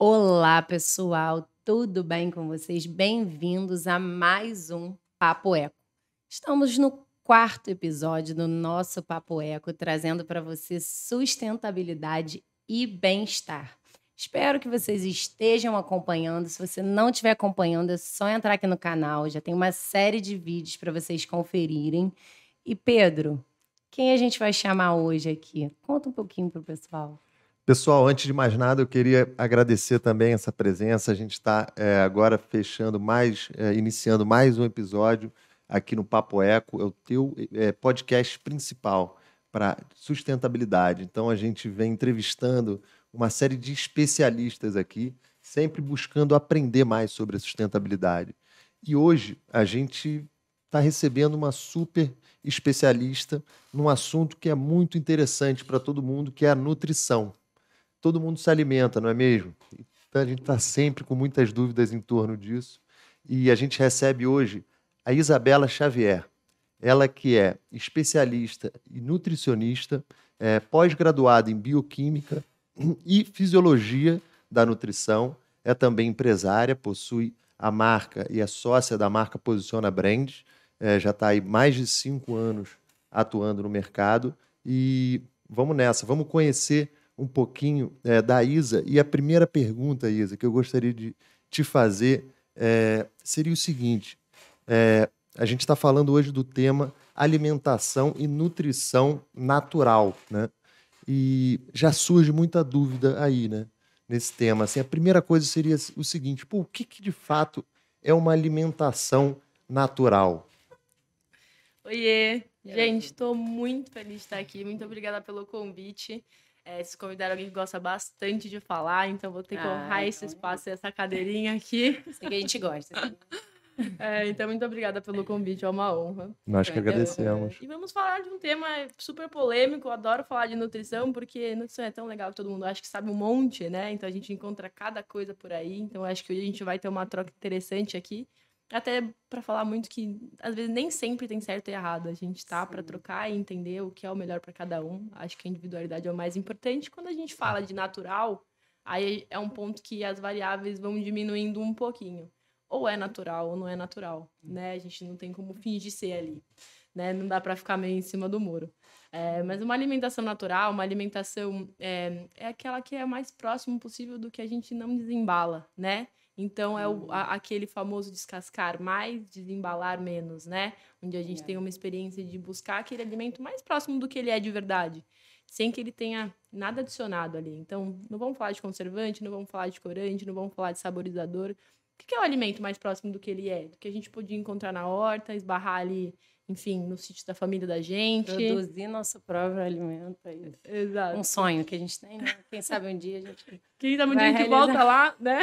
Olá, pessoal, tudo bem com vocês? Bem-vindos a mais um Papo Eco. Estamos no quarto episódio do nosso Papo Eco, trazendo para você sustentabilidade e bem-estar. Espero que vocês estejam acompanhando. Se você não estiver acompanhando, é só entrar aqui no canal. Já tem uma série de vídeos para vocês conferirem. E Pedro, quem a gente vai chamar hoje aqui? Conta um pouquinho para o pessoal. Pessoal, antes de mais nada, eu queria agradecer também essa presença. A gente está agora iniciando mais um episódio aqui no Papo Eco, é o teu podcast principal para sustentabilidade. Então, a gente vem entrevistando uma série de especialistas aqui, sempre buscando aprender mais sobre a sustentabilidade. E hoje a gente está recebendo uma super especialista num assunto que é muito interessante para todo mundo, que é a nutrição. Todo mundo se alimenta, não é mesmo? Então a gente está sempre com muitas dúvidas em torno disso. E a gente recebe hoje a Isabela Xavier. Ela que é especialista e nutricionista, pós-graduada em bioquímica e fisiologia da nutrição, é também empresária, possui a marca e é sócia da marca Posiciona Brands, já está aí mais de 5 anos atuando no mercado. E vamos nessa, vamos conhecer um pouquinho da Isa. E a primeira pergunta, Isa, que eu gostaria de te fazer seria o seguinte: a gente está falando hoje do tema alimentação e nutrição natural, né? E já surge muita dúvida aí, né? Nesse tema. Assim, a primeira coisa seria o seguinte: pô, o que de fato é uma alimentação natural? Oiê, gente, estou muito feliz de estar aqui. Muito obrigada pelo convite. Se convidar alguém que gosta bastante de falar, então vou ter que honrar esse espaço e essa cadeirinha aqui. Sei que a gente gosta. Então, muito obrigada pelo convite, é uma honra. Nós que agradecemos. E vamos falar de um tema super polêmico. Eu adoro falar de nutrição, porque nutrição é tão legal que todo mundo acha que sabe um monte, né? Então a gente encontra cada coisa por aí. Então eu acho que hoje a gente vai ter uma troca interessante aqui. Até para falar muito que, às vezes, nem sempre tem certo e errado. A gente tá para trocar e entender o que é o melhor para cada um. Acho que a individualidade é o mais importante. Quando a gente fala de natural, aí é um ponto que as variáveis vão diminuindo um pouquinho. Ou é natural ou não é natural, né? A gente não tem como fingir ser ali, né? Não dá para ficar meio em cima do muro. Mas uma alimentação natural, uma alimentação é aquela que é mais próximo possível do que a gente não desembala, né? Então, aquele famoso descascar mais, desembalar menos, né? Onde a gente tem uma experiência de buscar aquele alimento mais próximo do que ele é de verdade, sem que ele tenha nada adicionado ali. Então, não vamos falar de conservante, não vamos falar de corante, não vamos falar de saborizador. O que é o alimento mais próximo do que ele é? Do que a gente podia encontrar na horta, esbarrar ali, enfim, no sítio da família da gente. Produzir nosso próprio alimento, é isso. Exato. Um sonho que a gente tem, né? Quem sabe um dia a gente Quem sabe um dia a gente volta lá, né?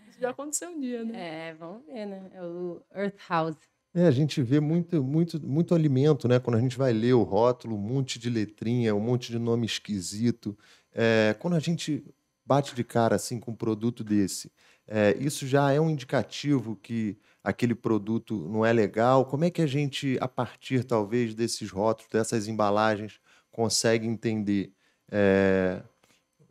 Isso já aconteceu um dia, né? Vamos ver, né? É o Earth House. A gente vê muito alimento, né? Quando a gente vai ler o rótulo, um monte de letrinha, um monte de nome esquisito. Quando a gente bate de cara assim com um produto desse, isso já é um indicativo que aquele produto não é legal. Como é que a gente, a partir talvez desses rótulos, dessas embalagens, consegue entender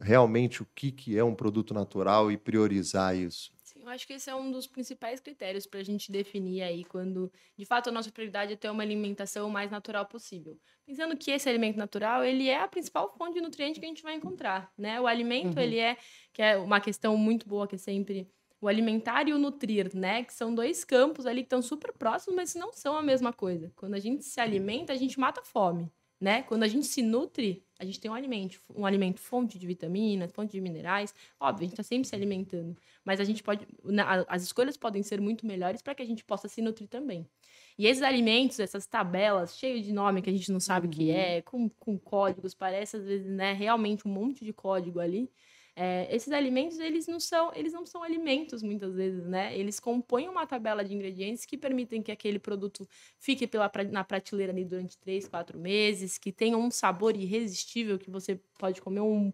realmente o que é um produto natural e priorizar isso? Eu acho que esse é um dos principais critérios para a gente definir aí quando, de fato, a nossa prioridade é ter uma alimentação o mais natural possível. Pensando que esse alimento natural, ele é a principal fonte de nutriente que a gente vai encontrar, né? O alimento, que é uma questão muito boa, que é sempre o alimentar e o nutrir, né? Que são dois campos ali que estão super próximos, mas não são a mesma coisa. Quando a gente se alimenta, a gente mata a fome, né? Quando a gente se nutre, a gente tem um alimento fonte de vitaminas, fonte de minerais. Óbvio, a gente está sempre se alimentando. Mas a gente pode. As escolhas podem ser muito melhores para que a gente possa se nutrir também. E esses alimentos, essas tabelas cheias de nome que a gente não sabe o que é, com códigos, parece às vezes, né, realmente um monte de código ali. Esses alimentos, eles não são alimentos, muitas vezes, né? Eles compõem uma tabela de ingredientes que permitem que aquele produto fique na prateleira ali durante 3, 4 meses, que tenha um sabor irresistível, que você pode comer um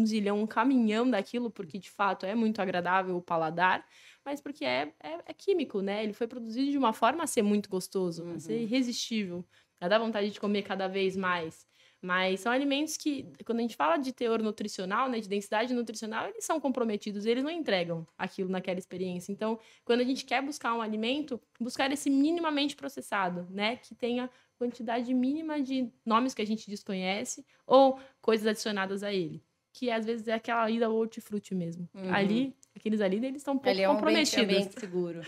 zilhão, um caminhão daquilo, porque de fato é muito agradável o paladar, mas porque é químico, né? Ele foi produzido de uma forma a ser muito gostoso, a ser irresistível, a dar vontade de comer cada vez mais. Mas são alimentos que, quando a gente fala de teor nutricional, né, de densidade nutricional, eles são comprometidos, eles não entregam aquilo naquela experiência. Então, quando a gente quer buscar um alimento, buscar esse minimamente processado, né, que tenha quantidade mínima de nomes que a gente desconhece ou coisas adicionadas a ele. Que às vezes é aquela ida ao hortifruti mesmo. Ali, aqueles ali, eles estão um pouco Ali é um comprometidos. ambiente seguro.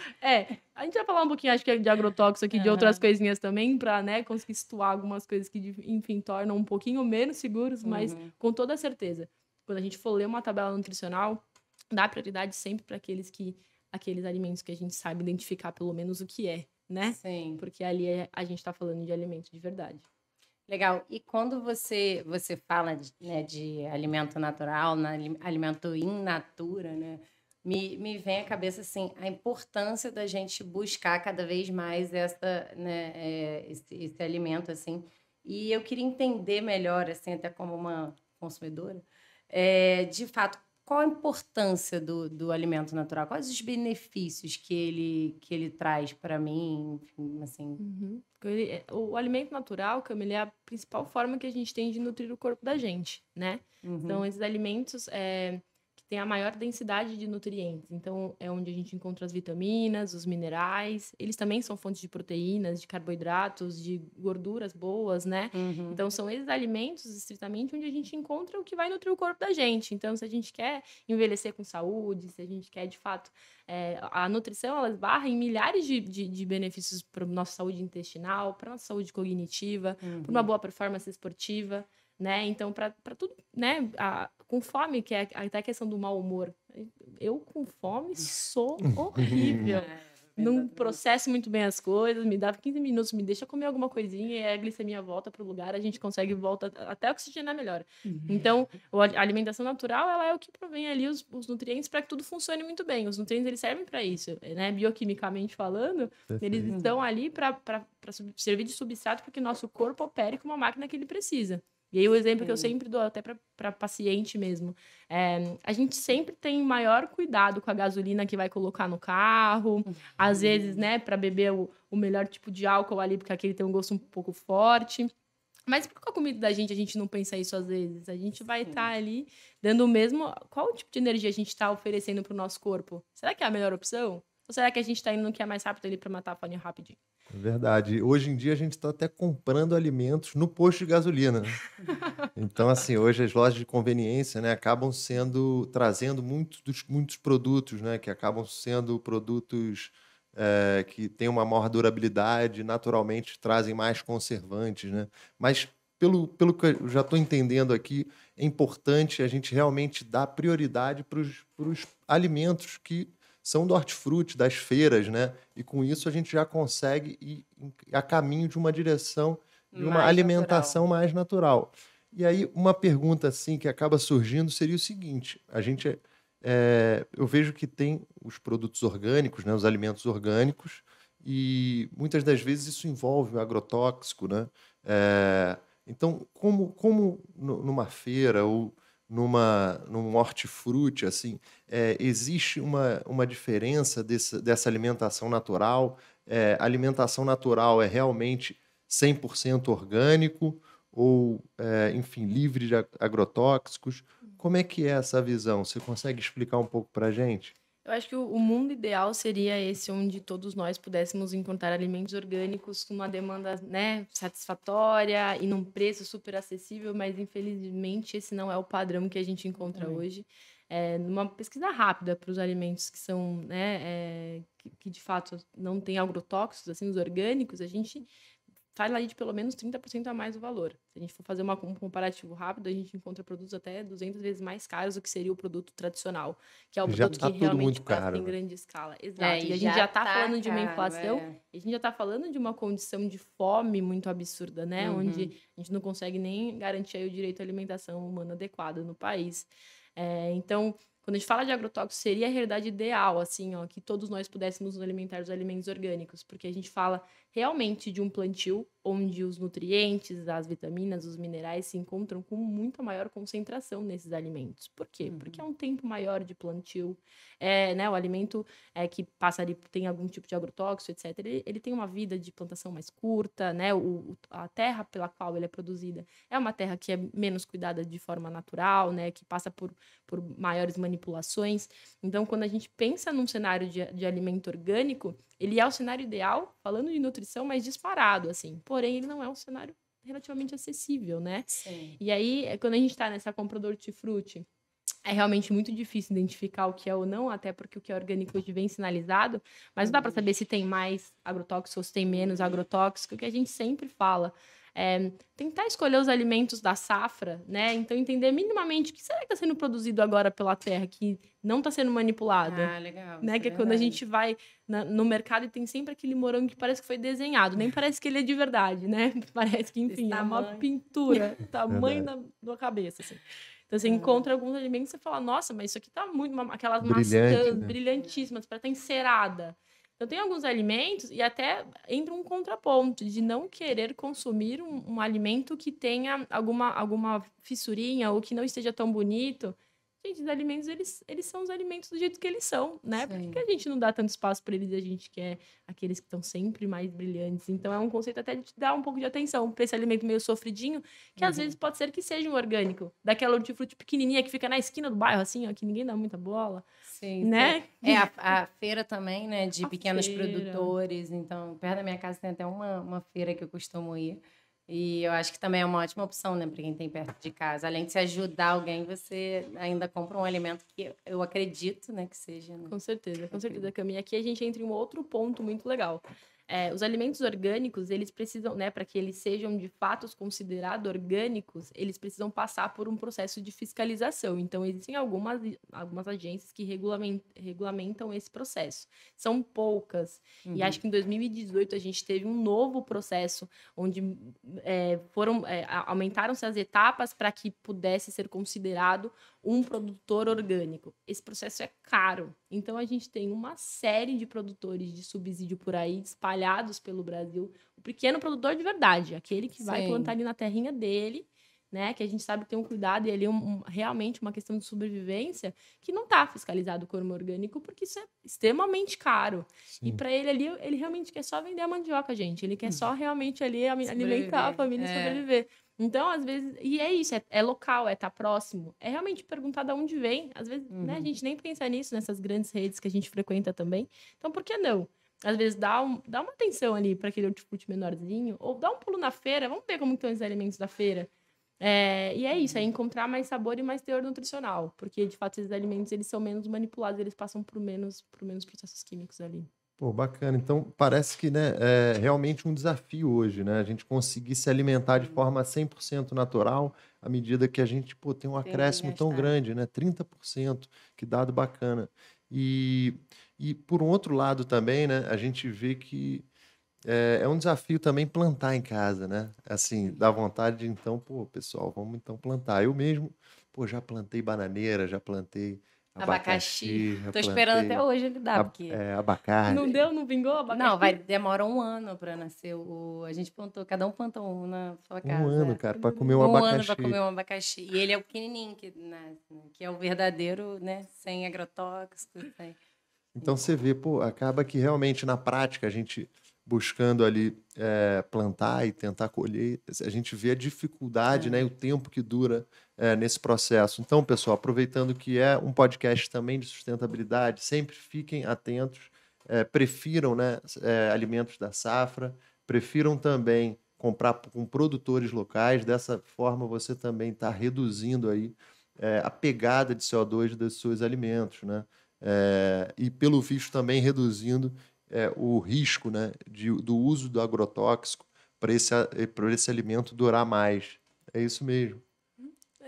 A gente vai falar um pouquinho, acho que de agrotóxico aqui, de outras coisinhas também, para, né, conseguir situar algumas coisas que, enfim, tornam um pouquinho menos seguros, mas com toda certeza. Quando a gente for ler uma tabela nutricional, dá prioridade sempre para aqueles alimentos que a gente sabe identificar pelo menos o que é, né? Sim. Porque ali a gente está falando de alimento de verdade. Legal. E quando você fala né, de alimento natural, alimento in natura, né? Me vem à cabeça assim, a importância da gente buscar cada vez mais esse alimento assim. E eu queria entender melhor, assim, até como uma consumidora, de fato, qual a importância do alimento natural? Quais os benefícios que ele traz para mim, enfim, assim. O alimento natural, Camila, é a principal forma que a gente tem de nutrir o corpo da gente, né? Então, esses alimentos que têm a maior densidade de nutrientes. Então, é onde a gente encontra as vitaminas, os minerais. Eles também são fontes de proteínas, de carboidratos, de gorduras boas, né? Então, são esses alimentos, estritamente, onde a gente encontra o que vai nutrir o corpo da gente. Então, se a gente quer envelhecer com saúde, se a gente quer, de fato... a nutrição, ela esbarra em milhares de benefícios para a nossa saúde intestinal, para a nossa saúde cognitiva, para uma boa performance esportiva, né? Então, para tudo, né? Com fome, que é até a questão do mau humor. Eu, com fome, sou horrível. Não processo muito bem as coisas, me dá 15 minutos, me deixa comer alguma coisinha e a glicemia volta para o lugar, a gente consegue voltar até oxigenar melhor. Então, a alimentação natural, ela é o que provém ali os nutrientes para que tudo funcione muito bem. Os nutrientes, eles servem para isso, né? Bioquimicamente falando, eles estão ali para servir de substrato para que o nosso corpo opere como a máquina que ele precisa. E aí o exemplo que eu sempre dou, até para paciente mesmo, a gente sempre tem maior cuidado com a gasolina que vai colocar no carro, às vezes, né, para beber o melhor tipo de álcool ali, porque aquele tem um gosto um pouco forte. Mas por que a comida da gente, a gente não pensa isso às vezes? A gente vai estar ali dando o mesmo... Qual tipo de energia a gente está oferecendo para o nosso corpo? Será que é a melhor opção? Ou será que a gente está indo no que é mais rápido ali para matar a fome rapidinho? É verdade. Hoje em dia a gente está até comprando alimentos no posto de gasolina, né? Então, assim, hoje as lojas de conveniência, né, acabam trazendo muitos produtos, né, que acabam sendo produtos que têm uma maior durabilidade, naturalmente trazem mais conservantes, né? Mas pelo que eu já estou entendendo aqui, é importante a gente realmente dar prioridade para os alimentos que são do hortifruti, das feiras, né? E com isso a gente já consegue ir a caminho de uma direção de uma Mais alimentação natural. mais natural. E aí uma pergunta assim que acaba surgindo seria o seguinte: eu vejo que tem os produtos orgânicos, né? Os alimentos orgânicos, e muitas das vezes isso envolve o agrotóxico, né? Então, como numa feira ou num hortifruti, assim, existe uma diferença dessa alimentação natural? Alimentação natural é realmente 100% orgânico ou, enfim, livre de agrotóxicos? Como é que é essa visão? Você consegue explicar um pouco para a gente? Eu acho que o mundo ideal seria esse, onde todos nós pudéssemos encontrar alimentos orgânicos com uma demanda, né, satisfatória e num preço super acessível, mas infelizmente esse não é o padrão que a gente encontra hoje. Numa pesquisa rápida para os alimentos que são, né, que de fato não têm agrotóxicos, assim, os orgânicos, a gente fala aí de pelo menos 30% a mais o valor. Se a gente for fazer um comparativo rápido, a gente encontra produtos até 200 vezes mais caros do que seria o produto tradicional, que é o Já produto está que tudo realmente muito passa caro, em né? grande escala. Exato. E E a gente já está tá falando de uma caro, inflação, e a gente já está falando de uma condição de fome muito absurda, né? Onde a gente não consegue nem garantir aí o direito à alimentação humana adequada no país. Então, Quando a gente fala de agrotóxico, seria a realidade ideal, assim, ó, que todos nós pudéssemos nos alimentar dos alimentos orgânicos, porque a gente fala realmente de um plantio onde os nutrientes, as vitaminas, os minerais se encontram com muita maior concentração nesses alimentos. Por quê? Porque é um tempo maior de plantio, né, o alimento que passa ali, tem algum tipo de agrotóxico, etc., ele tem uma vida de plantação mais curta, né, a terra pela qual ele é produzida é uma terra que é menos cuidada de forma natural, né, que passa por maiores manipulações. Então, quando a gente pensa num cenário de alimento orgânico, ele é o cenário ideal, falando de nutrição, mas disparado, assim. Porém, ele não é um cenário relativamente acessível, né? Sim. E aí, quando a gente está nessa compra do hortifruti, é realmente muito difícil identificar o que é ou não, até porque o que é orgânico hoje vem sinalizado, mas não dá para saber se tem mais agrotóxico ou se tem menos agrotóxico, que a gente sempre fala. Tentar escolher os alimentos da safra, né? Então, entender minimamente o que será que está sendo produzido agora pela terra, que não está sendo manipulada. Ah, legal. Né? Que é quando a gente vai no mercado e tem sempre aquele morango que parece que foi desenhado, nem parece que ele é de verdade, né? Parece que, enfim, é uma pintura, tamanho da cabeça, assim. Então, você encontra alguns alimentos e você fala, nossa, mas isso aqui tá muito... Aquelas maçãs brilhantíssimas, para estar encerada. Então, tem alguns alimentos, e até entra um contraponto de não querer consumir um alimento que tenha alguma fissurinha ou que não esteja tão bonito. Gente, os alimentos, eles são os alimentos do jeito que eles são, né? Por que a gente não dá tanto espaço para eles e a gente quer aqueles que estão sempre mais brilhantes? Então, é um conceito até de dar um pouco de atenção para esse alimento meio sofridinho, que às vezes pode ser que seja um orgânico. Daquela hortifruti pequenininha que fica na esquina do bairro, assim, ó, que ninguém dá muita bola. Sim, né? A feira também, né? De pequenos produtores. Então, perto da minha casa tem até uma feira que eu costumo ir. E eu acho que também é uma ótima opção, né, para quem tem perto de casa. Além de se ajudar alguém, você ainda compra um alimento que eu acredito, né, que seja. Né? Com certeza, Cami. E aqui a gente entra em um outro ponto muito legal. Os alimentos orgânicos, eles precisam, né, para que eles sejam de fato considerados orgânicos, eles precisam passar por um processo de fiscalização. Então, existem algumas agências que regulamentam esse processo. São poucas. E acho que em 2018 a gente teve um novo processo onde aumentaram-se as etapas para que pudesse ser considerado um produtor orgânico. Esse processo é caro. Então, a gente tem uma série de produtores de subsídio por aí, espalhados pelo Brasil. O pequeno produtor de verdade, aquele que vai plantar ali na terrinha dele, né? Que a gente sabe que tem um cuidado e ali realmente uma questão de sobrevivência que não está fiscalizado como orgânico, porque isso é extremamente caro. Sim. E para ele ali, ele realmente quer só vender a mandioca, gente. Ele quer só realmente ali alimentar a família e sobreviver. Então, às vezes... E é isso, é local, tá próximo. É realmente perguntar de onde vem. Às vezes, né, a gente nem pensa nisso, nessas grandes redes que a gente frequenta também. Então, por que não? Às vezes, dá uma atenção ali para aquele hortifruti menorzinho. Ou dá um pulo na feira. Vamos ver como estão os alimentos da feira. E é isso, é encontrar mais sabor e mais teor nutricional. Porque, de fato, esses alimentos, eles são menos manipulados. Eles passam por menos processos químicos ali. Pô, bacana. Então, parece que, né, é realmente um desafio hoje, né? A gente conseguir se alimentar de forma 100% natural, à medida que a gente, tem um acréscimo tão grande, né? 30%, que dado bacana. E por um outro lado também, né, a gente vê que é um desafio também plantar em casa, né? Assim, dá vontade de, então, pessoal, vamos então plantar. Eu mesmo, já plantei bananeira, já plantei abacaxi. Tô esperando até hoje ele dar, porque... abacate. Não deu? Não vingou abacaxi? Não, demora um ano para nascer. A gente plantou, cada um plantou um na sua casa. Um ano, cara, para comer um abacaxi. Um ano para comer um abacaxi. E ele é o pequenininho, que é o verdadeiro, né? Sem agrotóxico. Então você vê, acaba que realmente na prática a gente buscando ali plantar e tentar colher, a gente vê a dificuldade, né, e o tempo que dura nesse processo. Então, pessoal, aproveitando que é um podcast também de sustentabilidade, sempre fiquem atentos, prefiram, né, alimentos da safra, prefiram também comprar com produtores locais, dessa forma você também está reduzindo aí a pegada de CO2 dos seus alimentos, né? E pelo visto também reduzindo o risco, né, do uso do agrotóxico para esse alimento durar mais. É isso mesmo.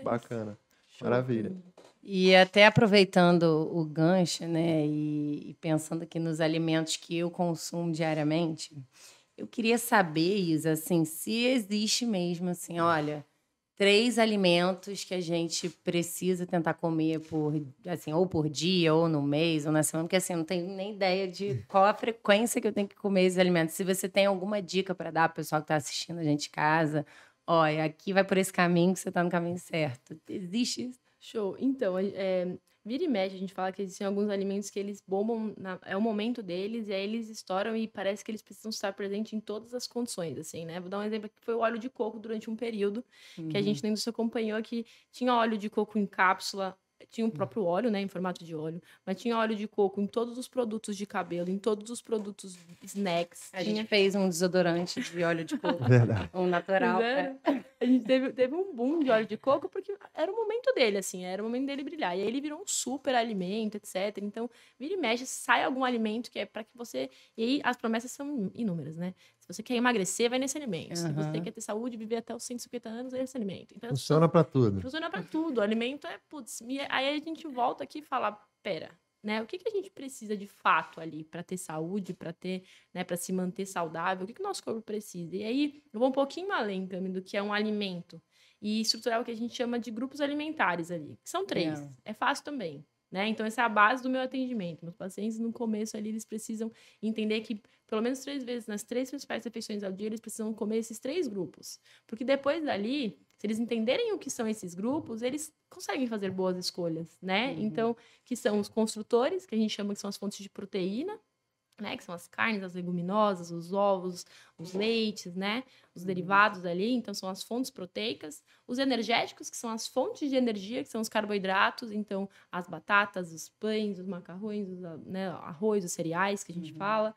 Bacana. Show. Maravilha. E até aproveitando o gancho, né, e pensando aqui nos alimentos que eu consumo diariamente, eu queria saber, Isa, assim, se existe mesmo, assim, olha, 3 alimentos que a gente precisa tentar comer assim, ou por dia, ou no mês, ou na semana, porque assim, eu não tenho nem ideia de qual a frequência que eu tenho que comer esses alimentos. Se você tem alguma dica para dar para o pessoal que está assistindo a gente em casa, olha, aqui vai por esse caminho que você está no caminho certo. Existe isso? Show. Então, vira e mexe, a gente fala que existem alguns alimentos que eles bombam, é o momento deles, e aí eles estouram e parece que eles precisam estar presentes em todas as condições, assim, né? Vou dar um exemplo aqui, que foi o óleo de coco durante um período, que a gente na indústria acompanhou, que tinha óleo de coco em cápsula, tinha o próprio óleo, né, em formato de óleo, mas tinha óleo de coco em todos os produtos de cabelo, em todos os produtos snacks. A gente fez um desodorante de óleo de coco, Verdade. um natural. A gente teve um boom de óleo de coco porque era o momento dele, assim, era o momento dele brilhar. E aí ele virou um super alimento, etc. Então, vira e mexe, sai algum alimento que é para que você... E aí as promessas são inúmeras, né? Se você quer emagrecer, vai nesse alimento. Se você quer ter saúde, viver até os 150 anos, é esse alimento. Então, Funciona para tudo. Funciona para tudo. O alimento é, putz... E aí a gente volta aqui e fala, pera... Né? O que a gente precisa de fato ali para ter saúde, para ter, né, para se manter saudável? O que o nosso corpo precisa? E aí eu vou um pouquinho além também do que é um alimento e estruturar o que a gente chama de grupos alimentares ali, que são 3. É fácil também, né? Então essa é a base do meu atendimento. Meus pacientes no começo ali eles precisam entender que pelo menos 3 vezes nas 3 principais refeições ao dia eles precisam comer esses 3 grupos, porque depois dali se eles entenderem o que são esses grupos, eles conseguem fazer boas escolhas, né? Então, que são os construtores, que a gente chama que são as fontes de proteína, né? Que são as carnes, as leguminosas, os ovos, os leites, né? Os derivados ali, então são as fontes proteicas. Os energéticos, que são as fontes de energia, que são os carboidratos, então as batatas, os pães, os macarrões, né? Arroz, os cereais, que a gente fala.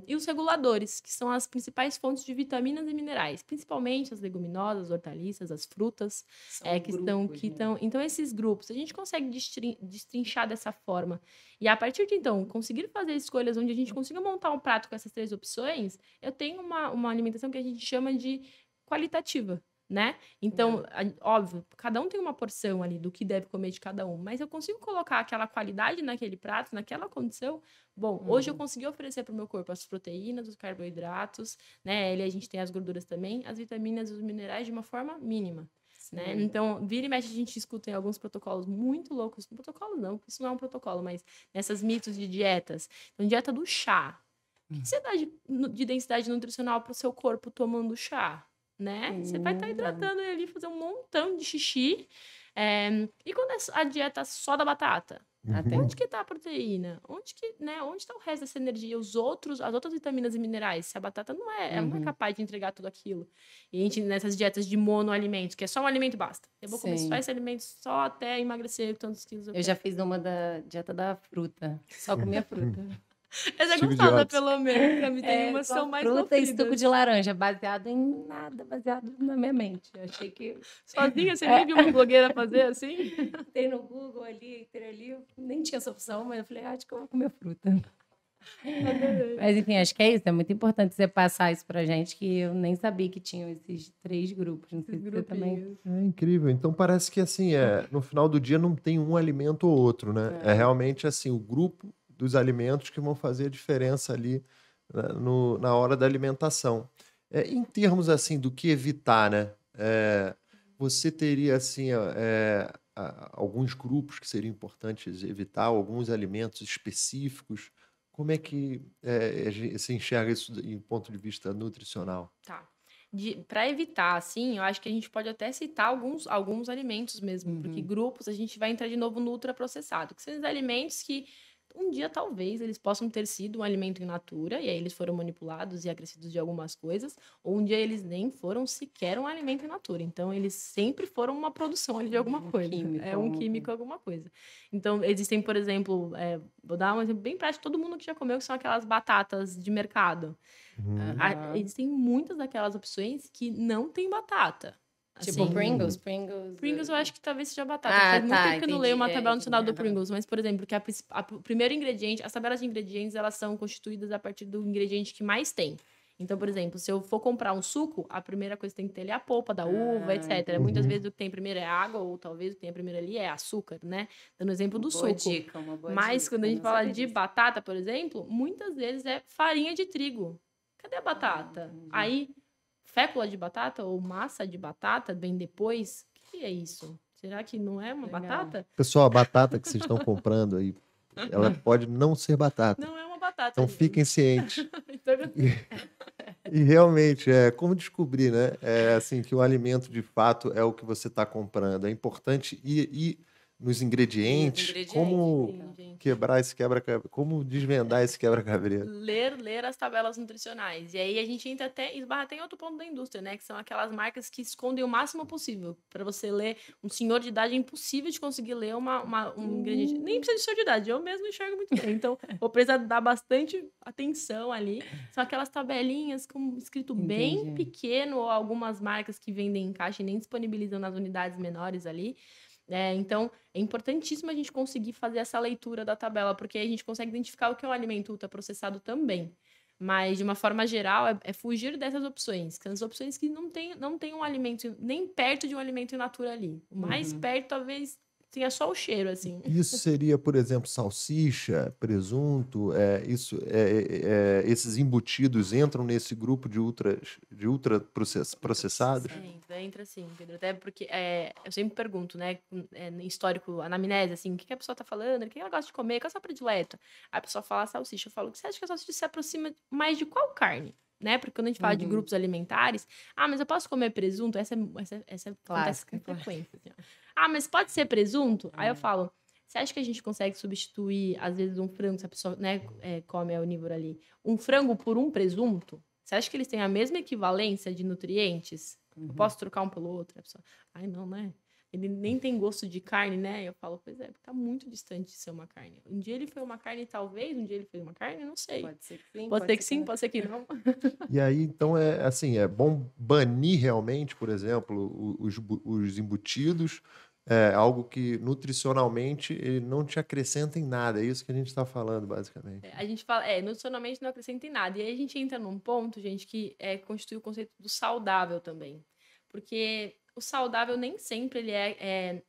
E os reguladores, que são as principais fontes de vitaminas e minerais, principalmente as leguminosas, as hortaliças, as frutas, Então, esses grupos, a gente consegue destrinchar dessa forma. E a partir de, então, conseguir fazer escolhas onde a gente consiga montar um prato com essas 3 opções, eu tenho uma alimentação que a gente chama de qualitativa, né? Então, óbvio, cada um tem uma porção ali do que deve comer de cada um, mas eu consigo colocar aquela qualidade naquele prato, naquela condição. Bom, hoje eu consegui oferecer para o meu corpo as proteínas, os carboidratos, né? A gente tem as gorduras também, as vitaminas e os minerais de uma forma mínima. Né? Então, vira e mexe, a gente escuta em alguns protocolos muito loucos. Protocolo não, isso não é um protocolo, mas nessas mitos de dietas. Então, dieta do chá. O que você dá de densidade nutricional para o seu corpo tomando chá? Né? Você vai estar hidratando ele ali, fazer um montão de xixi. E quando é a dieta só da batata? Onde que está a proteína? Onde está o resto dessa energia? As outras vitaminas e minerais? Se a batata não é capaz de entregar tudo aquilo. E a gente, nessas dietas de monoalimentos, que é só um alimento basta. Eu vou comer só esse alimento só até emagrecer tantos quilos. Eu já fiz uma da dieta da fruta. Só comia fruta. Essa é gostosa, pelo menos. Tem uma são mais fruta e suco de laranja, baseado em nada, baseado na minha mente. Eu achei que... Sozinha, você nem viu uma blogueira fazer assim? Tem no Google ali, nem tinha essa opção, mas eu falei, acho que eu vou comer fruta. Mas, enfim, acho que é isso. É muito importante você passar isso pra gente, que eu nem sabia que tinham esses 3 grupos. Não sei se você também... É incrível. Então, parece que, assim, no final do dia não tem um alimento ou outro, né? É realmente, assim, o grupo dos alimentos que vão fazer a diferença ali na hora da alimentação. Em termos, assim, do que evitar, né? Você teria, assim, alguns grupos que seriam importantes evitar, alguns alimentos específicos. Como é que você enxerga isso em ponto de vista nutricional? Tá. Para evitar, assim, eu acho que a gente pode até citar alguns alimentos mesmo, porque grupos a gente vai entrar de novo no ultraprocessado, que são os alimentos que um dia talvez eles possam ter sido um alimento in natura e aí eles foram manipulados e acrescidos de algumas coisas, ou um dia eles nem foram sequer um alimento in natura. Então eles sempre foram uma produção ali de alguma coisa. Um químico, alguma coisa. Então existem, por exemplo, vou dar um exemplo bem prático, todo mundo que já comeu, que são aquelas batatas de mercado. Existem muitas daquelas opções que não tem batata. Tipo assim, Pringles eu acho que talvez seja batata. Faz muito tempo que eu não leio uma tabela nacional do Pringles. Mas, por exemplo, que o primeiro ingrediente... As tabelas de ingredientes, elas são constituídas a partir do ingrediente que mais tem. Então, por exemplo, se eu for comprar um suco, a primeira coisa que tem que ter ali é a polpa da uva, etc. Muitas vezes o que tem primeiro é água, ou talvez o que tem primeiro ali é açúcar, né? Dando exemplo do suco. Uma boa Mas dica, quando a gente fala de batata, por exemplo, muitas vezes é farinha de trigo. Cadê a batata? Aí... fécula de batata ou massa de batata vem depois? O que é isso? Será que não é uma batata? Pessoal, a batata que vocês estão comprando aí, ela pode não ser batata. Não é uma batata. Então gente. fiquem cientes. Então, E realmente, como descobrir, né? Assim, que o alimento de fato é o que você está comprando. É importante ir nos ingredientes, como sim, gente. quebrar esse quebra-cabeça, como desvendar esse quebra-cabeça. Ler as tabelas nutricionais. E aí a gente entra esbarra até em outro ponto da indústria, né? Que são aquelas marcas que escondem o máximo possível. Para você ler, um senhor de idade é impossível de conseguir ler um ingrediente. Nem precisa de senhor de idade, eu mesmo enxergo muito bem. Então, vou precisar dar bastante atenção ali. São aquelas tabelinhas com escrito bem pequeno, ou algumas marcas que vendem em caixa e nem disponibilizam nas unidades menores ali. Então, é importantíssimo a gente conseguir fazer essa leitura da tabela, porque aí a gente consegue identificar o que é um alimento ultraprocessado também. Mas, de uma forma geral, é fugir dessas opções, que são as opções que não tem um alimento, nem perto de um alimento in natura ali. O mais perto, talvez, tenha só o cheiro, assim. Isso seria, por exemplo, salsicha, presunto, esses embutidos entram nesse grupo de ultraprocessados? Entra sim, Pedro. Até porque eu sempre pergunto, né, no histórico, anamnese, assim, o que a pessoa tá falando, o que ela gosta de comer, qual é a sua predileta? Aí a pessoa fala salsicha, eu falo, você acha que a salsicha se aproxima mais de qual carne? Né? Porque quando a gente fala de grupos alimentares, mas eu posso comer presunto? Essa acontece com frequência. Assim, ó. Mas pode ser presunto? Aí eu falo, você acha que a gente consegue substituir, às vezes, um frango, se a pessoa, né, come a onívora ali, um frango por um presunto? Você acha que eles têm a mesma equivalência de nutrientes? Eu posso trocar um pelo outro? A pessoa, não, né? Ele nem tem gosto de carne, né? Eu falo, pois porque tá muito distante de ser uma carne. Um dia ele foi uma carne, talvez, um dia ele foi uma carne, não sei. Pode ser que sim, pode ser que sim, pode ser que não. E aí, então, é bom banir realmente, por exemplo, os embutidos, algo que nutricionalmente ele não te acrescenta em nada. É isso que a gente está falando, basicamente. A gente fala, nutricionalmente não acrescenta em nada. E aí a gente entra num ponto, gente, que constitui o conceito do saudável também. Porque o saudável nem sempre ele é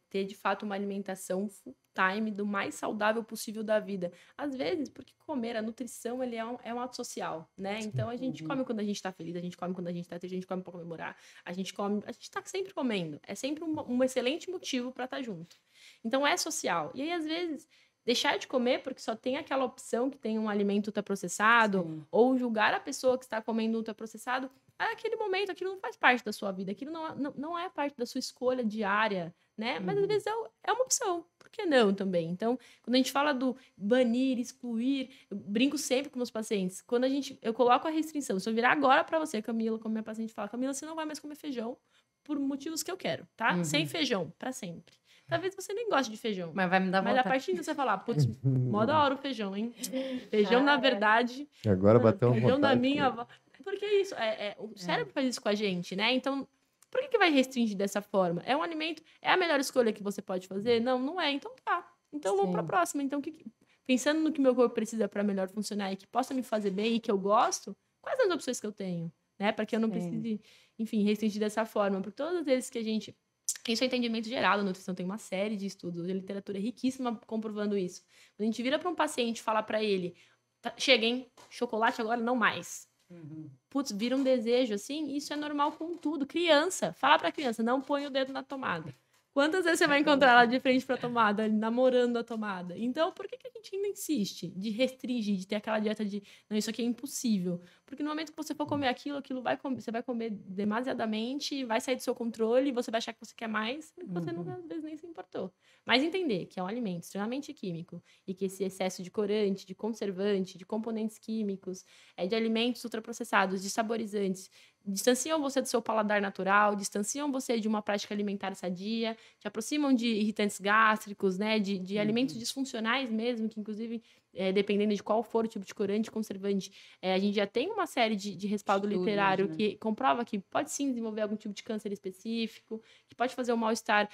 ter, de fato, uma alimentação full time do mais saudável possível da vida. Às vezes, porque comer, a nutrição, ele é um ato social, né? Então, a gente come quando a gente tá feliz, a gente come quando a gente tá triste, a gente come pra comemorar, a gente tá sempre comendo. É sempre um excelente motivo para estar junto. Então, é social. E aí, às vezes, deixar de comer porque só tem aquela opção que tem um alimento ultraprocessado, ou julgar a pessoa que está comendo ultraprocessado, aquele momento, aquilo não faz parte da sua vida, aquilo não é parte da sua escolha diária, né? Mas às vezes é uma opção, por que não também? Então, quando a gente fala do banir, excluir, eu brinco sempre com meus pacientes, quando eu coloco a restrição, se eu virar agora para você, Camila, como minha paciente fala, Camila, você não vai mais comer feijão por motivos que eu quero, tá? Sem feijão, para sempre. Talvez você nem goste de feijão. Mas vai me dar vontade. Mas a partir de você falar, putz, mó da hora o feijão, hein? Feijão, na verdade... Agora bateu uma feijão vontade. da minha avó... Porque é isso, o cérebro faz isso com a gente, né? Então, por que vai restringir dessa forma? É um alimento, é a melhor escolha que você pode fazer? Não, não é. Então tá. Então vamos para a próxima. Então, pensando no que meu corpo precisa para melhor funcionar e que possa me fazer bem e que eu gosto, quais as opções que eu tenho? Né? Para que eu não precise, enfim, restringir dessa forma. Porque todas as vezes que a gente... Isso é entendimento geral da nutrição, tem uma série de estudos, a literatura é riquíssima comprovando isso. Quando a gente vira para um paciente e fala para ele, chega, hein? Chocolate agora não mais. Putz, vira um desejo, assim, isso é normal com tudo. Criança, fala pra criança, não põe o dedo na tomada. Quantas vezes você vai encontrar ela de frente pra tomada, namorando a tomada? Então, por que a gente ainda insiste de restringir, de ter aquela dieta de, não, isso aqui é impossível? Porque no momento que você for comer aquilo você vai comer demasiadamente, vai sair do seu controle, você vai achar que você quer mais, e você não, às vezes, nem se importou. Mas entender que é um alimento extremamente químico e que esse excesso de corante, de conservante, de componentes químicos, de alimentos ultraprocessados, de saborizantes, distanciam você do seu paladar natural, distanciam você de uma prática alimentar sadia, te aproximam de irritantes gástricos, né, de alimentos disfuncionais mesmo, que inclusive, dependendo de qual for o tipo de corante, conservante, a gente já tem uma série de respaldo estudos, literário, né? que comprova que pode sim desenvolver algum tipo de câncer específico, que pode fazer o mal-estar,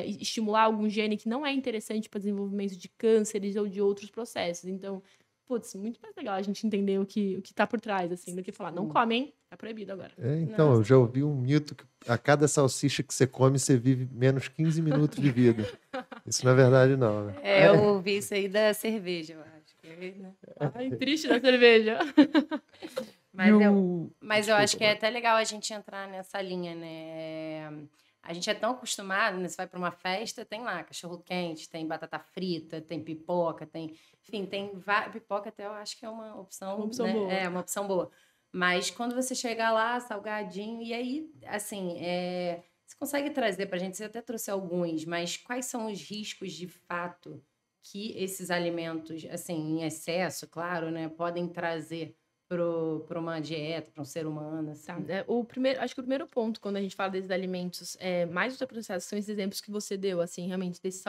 estimular algum gene que não é interessante para desenvolvimento de cânceres ou de outros processos. Então, putz, muito mais legal a gente entender o que tá por trás, assim, do que falar, não come, hein? Tá proibido agora. Então, eu já ouvi um mito que a cada salsicha que você come, você vive menos 15 minutos de vida. Isso não é verdade, não. Né? Eu ouvi isso aí da cerveja, eu acho. Ai, triste da cerveja. Mas eu acho que é até legal a gente entrar nessa linha, né? A gente é tão acostumado, né? Você vai para uma festa, tem lá cachorro-quente, tem batata frita, tem pipoca, tem... Enfim, tem pipoca até eu acho que é uma opção, né? boa. É uma opção boa. Mas quando você chega lá, salgadinho, e aí, assim, você consegue trazer para a gente, você até trouxe alguns, mas quais são os riscos de fato que esses alimentos, assim, em excesso, claro, né, podem trazer para uma dieta, para um ser humano, assim? Tá. Acho que o primeiro ponto, quando a gente fala desses alimentos mais ultraprocessados, são esses exemplos que você deu, assim, realmente, desses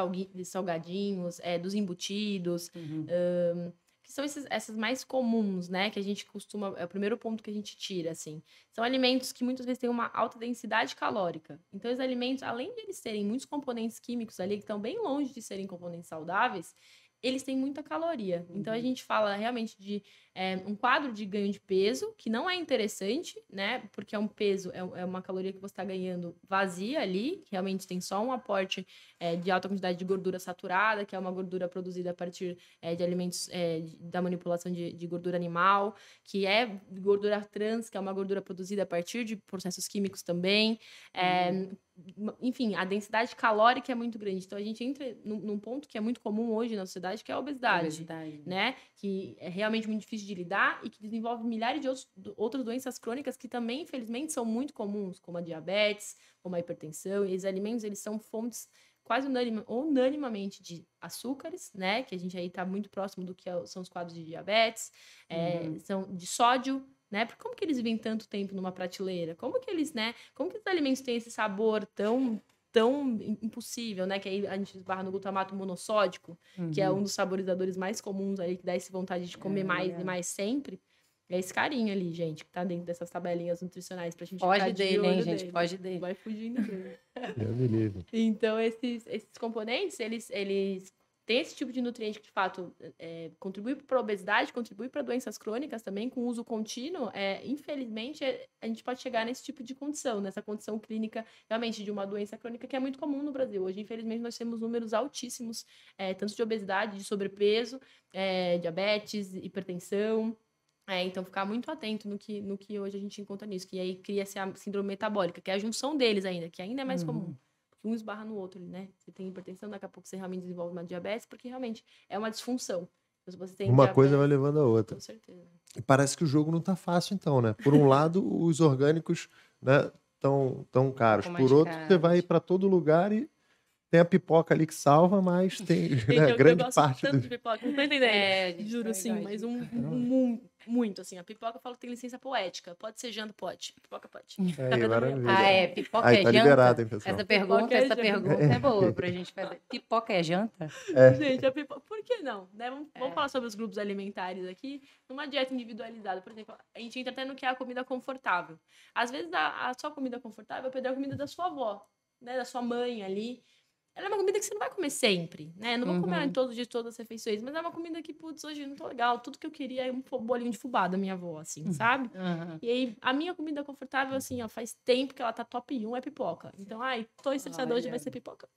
salgadinhos, dos embutidos, que são essas mais comuns, né, que a gente costuma, é o primeiro ponto que a gente tira, assim. São alimentos que muitas vezes têm uma alta densidade calórica. Então, esses alimentos, além de eles terem muitos componentes químicos ali, que estão bem longe de serem componentes saudáveis, eles têm muita caloria. Então, a gente fala realmente de um quadro de ganho de peso, que não é interessante, né? Porque é um peso, é uma caloria que você está ganhando vazia ali, que realmente tem só um aporte de alta quantidade de gordura saturada, que é uma gordura produzida a partir de alimentos da manipulação de gordura animal, que é gordura trans, que é uma gordura produzida a partir de processos químicos também. Enfim, a densidade calórica é muito grande. Então, a gente entra num ponto que é muito comum hoje na sociedade, que é a obesidade. Né? Que é realmente muito difícil de lidar e que desenvolve milhares de outras doenças crônicas que também, infelizmente, são muito comuns, como a diabetes, como a hipertensão. E esses alimentos, eles são fontes quase unanimamente de açúcares, né? Que a gente aí está muito próximo do que são os quadros de diabetes. São de sódio, né? Porque como que eles vivem tanto tempo numa prateleira? Como que eles, né? Como que os alimentos têm esse sabor tão impossível, né? Que aí a gente esbarra no glutamato monossódico, que é um dos saborizadores mais comuns aí, que dá essa vontade de comer mais e mais sempre. É esse carinho ali, gente, que tá dentro dessas tabelinhas nutricionais pra gente foge ficar dele, de olho hein, gente? dele. Foge dele. Vai fugindo dele. Então, esses componentes, eles têm esse tipo de nutriente que, de fato, contribui para a obesidade, contribui para doenças crônicas também, com uso contínuo. Infelizmente, a gente pode chegar nesse tipo de condição, nessa condição clínica, realmente, de uma doença crônica que é muito comum no Brasil. Hoje, infelizmente, nós temos números altíssimos, tanto de obesidade, de sobrepeso, diabetes, hipertensão. Então, ficar muito atento no que hoje a gente encontra nisso, que aí cria-se a síndrome metabólica, que é a junção deles ainda, que ainda é mais comum. Porque um esbarra no outro, né? Você tem hipertensão, daqui a pouco você realmente desenvolve uma diabetes, porque realmente é uma disfunção. Então, se você tem uma diabetes, coisa vai levando a outra. Com certeza. E parece que o jogo não tá fácil, então, né? Por um lado, os orgânicos, né, tão caros. Por outro, você vai para todo lugar e tem a pipoca ali que salva, mas tem né, grande parte tanto de pipoca, não tô entendendo. Juro, sim, mas muito, assim. A pipoca, eu falo que tem licença poética. Pode ser janta, pode. Pipoca pode. Pipoca é tá janta? Liberado, hein, pessoal? Essa pergunta é boa pra gente fazer. Pipoca é janta? Gente, a pipoca... Por que não? Né? Vamos falar sobre os grupos alimentares aqui. Numa dieta individualizada, por exemplo, a gente entra até no que é a comida confortável. Às vezes, a sua comida confortável é pedir a comida da sua avó, né? Da sua mãe ali. Ela é uma comida que você não vai comer sempre, né? Não vou comer ela em todos os dias, todas as refeições, mas é uma comida que, putz, hoje não tô legal. Tudo que eu queria é um bolinho de fubá da minha avó, assim, sabe? E aí, a minha comida confortável, assim, ó, faz tempo que ela tá top 1, é pipoca. Então, tô estressada hoje, vai ser pipoca.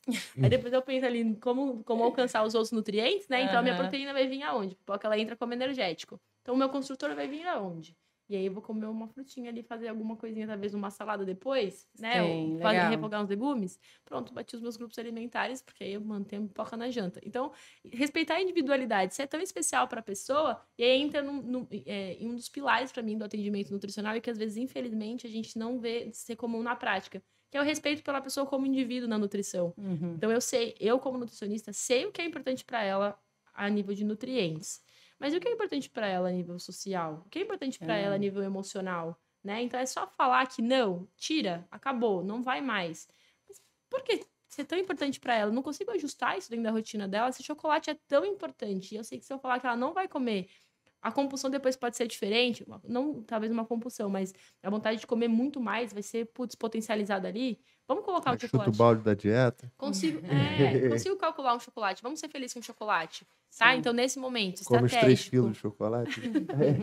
Aí depois eu penso ali em como alcançar os outros nutrientes, né? Então, a minha proteína vai vir aonde? Pipoca, ela entra como energético. Então, o meu construtor vai vir aonde? E aí eu vou comer uma frutinha ali, fazer alguma coisinha, talvez uma salada depois, né? Sim, Refogar uns legumes. Pronto, bati os meus grupos alimentares, porque aí eu mantenho pipoca na janta. Então, respeitar a individualidade, se é tão especial para a pessoa, e aí entra em um dos pilares para mim do atendimento nutricional, e que às vezes, infelizmente, a gente não vê ser comum na prática, que é o respeito pela pessoa como indivíduo na nutrição. Então, eu como nutricionista, sei o que é importante para ela a nível de nutrientes. Mas o que é importante para ela a nível social? O que é importante para ela a nível emocional? Né? Então, é só falar que não, tira, acabou, não vai mais. Mas por que isso é tão importante para ela? Eu não consigo ajustar isso dentro da rotina dela. Esse chocolate é tão importante. E eu sei que se eu falar que ela não vai comer, a compulsão depois pode ser diferente. Não, talvez uma compulsão, mas a vontade de comer muito mais vai ser, potencializada ali. Vamos colocar o chocolate. Chuta o balde da dieta. Consigo calcular um chocolate. Vamos ser felizes com o chocolate. Tá? Sim. Então, nesse momento, come estratégico... os 3 quilos de chocolate.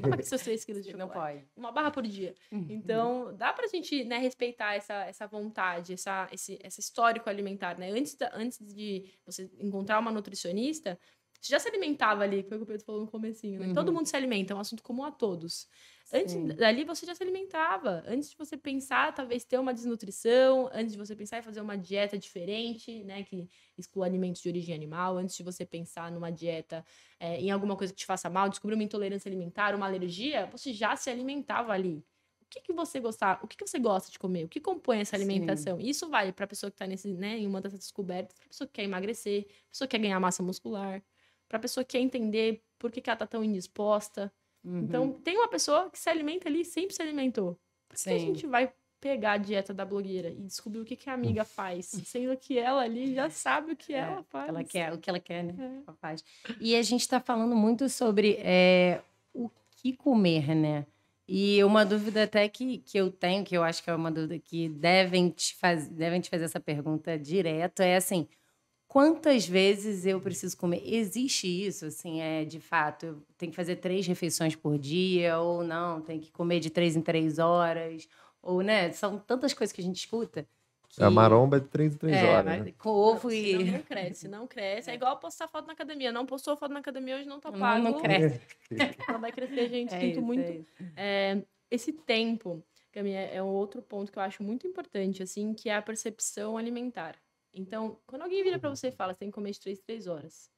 Come seus 3 quilos de chocolate. Não pode. Uma barra por dia. Então, dá pra gente, né, respeitar essa vontade, esse histórico alimentar, né? Antes de você encontrar uma nutricionista, Você já se alimentava ali, foi o que o Pedro falou no comecinho, né? Todo mundo se alimenta, é um assunto comum a todos. Antes dali, você já se alimentava. Antes de você pensar, talvez, ter uma desnutrição, antes de você pensar em fazer uma dieta diferente, né? Que exclua alimentos de origem animal, antes de você pensar numa dieta em alguma coisa que te faça mal, descobrir uma intolerância alimentar, uma alergia, você já se alimentava ali. O que você gostar, o que você gosta de comer? O que compõe essa alimentação? Isso vale para a pessoa que está em uma dessas descobertas, para a pessoa que quer emagrecer, para a pessoa que quer ganhar massa muscular, para a pessoa que quer entender por que ela está tão indisposta. Então, tem uma pessoa que se alimenta ali e sempre se alimentou. Por que a gente vai pegar a dieta da blogueira e descobrir o que a amiga faz, sendo que ela ali já sabe o que ela faz. O que ela quer, né? Ela faz. E a gente está falando muito sobre o que comer, né? E uma dúvida até que eu tenho, que eu acho que é uma dúvida que devem te fazer essa pergunta direto, é assim, quantas vezes eu preciso comer? Existe isso, assim, de fato, eu tenho que fazer 3 refeições por dia, ou não, tem que comer de 3 em 3 horas, ou, né, são tantas coisas que a gente escuta. A maromba é de 3 em 3 horas, mas né? com ovo Não cresce. É igual postar foto na academia. Não postou foto na academia, hoje não tá Não, pago. não cresce. Não vai crescer, gente. Sinto muito. Esse tempo, Cami, é um outro ponto que eu acho muito importante, assim, que é a percepção alimentar. Então, quando alguém vira pra você e fala, você tem que comer de 3 em 3 horas.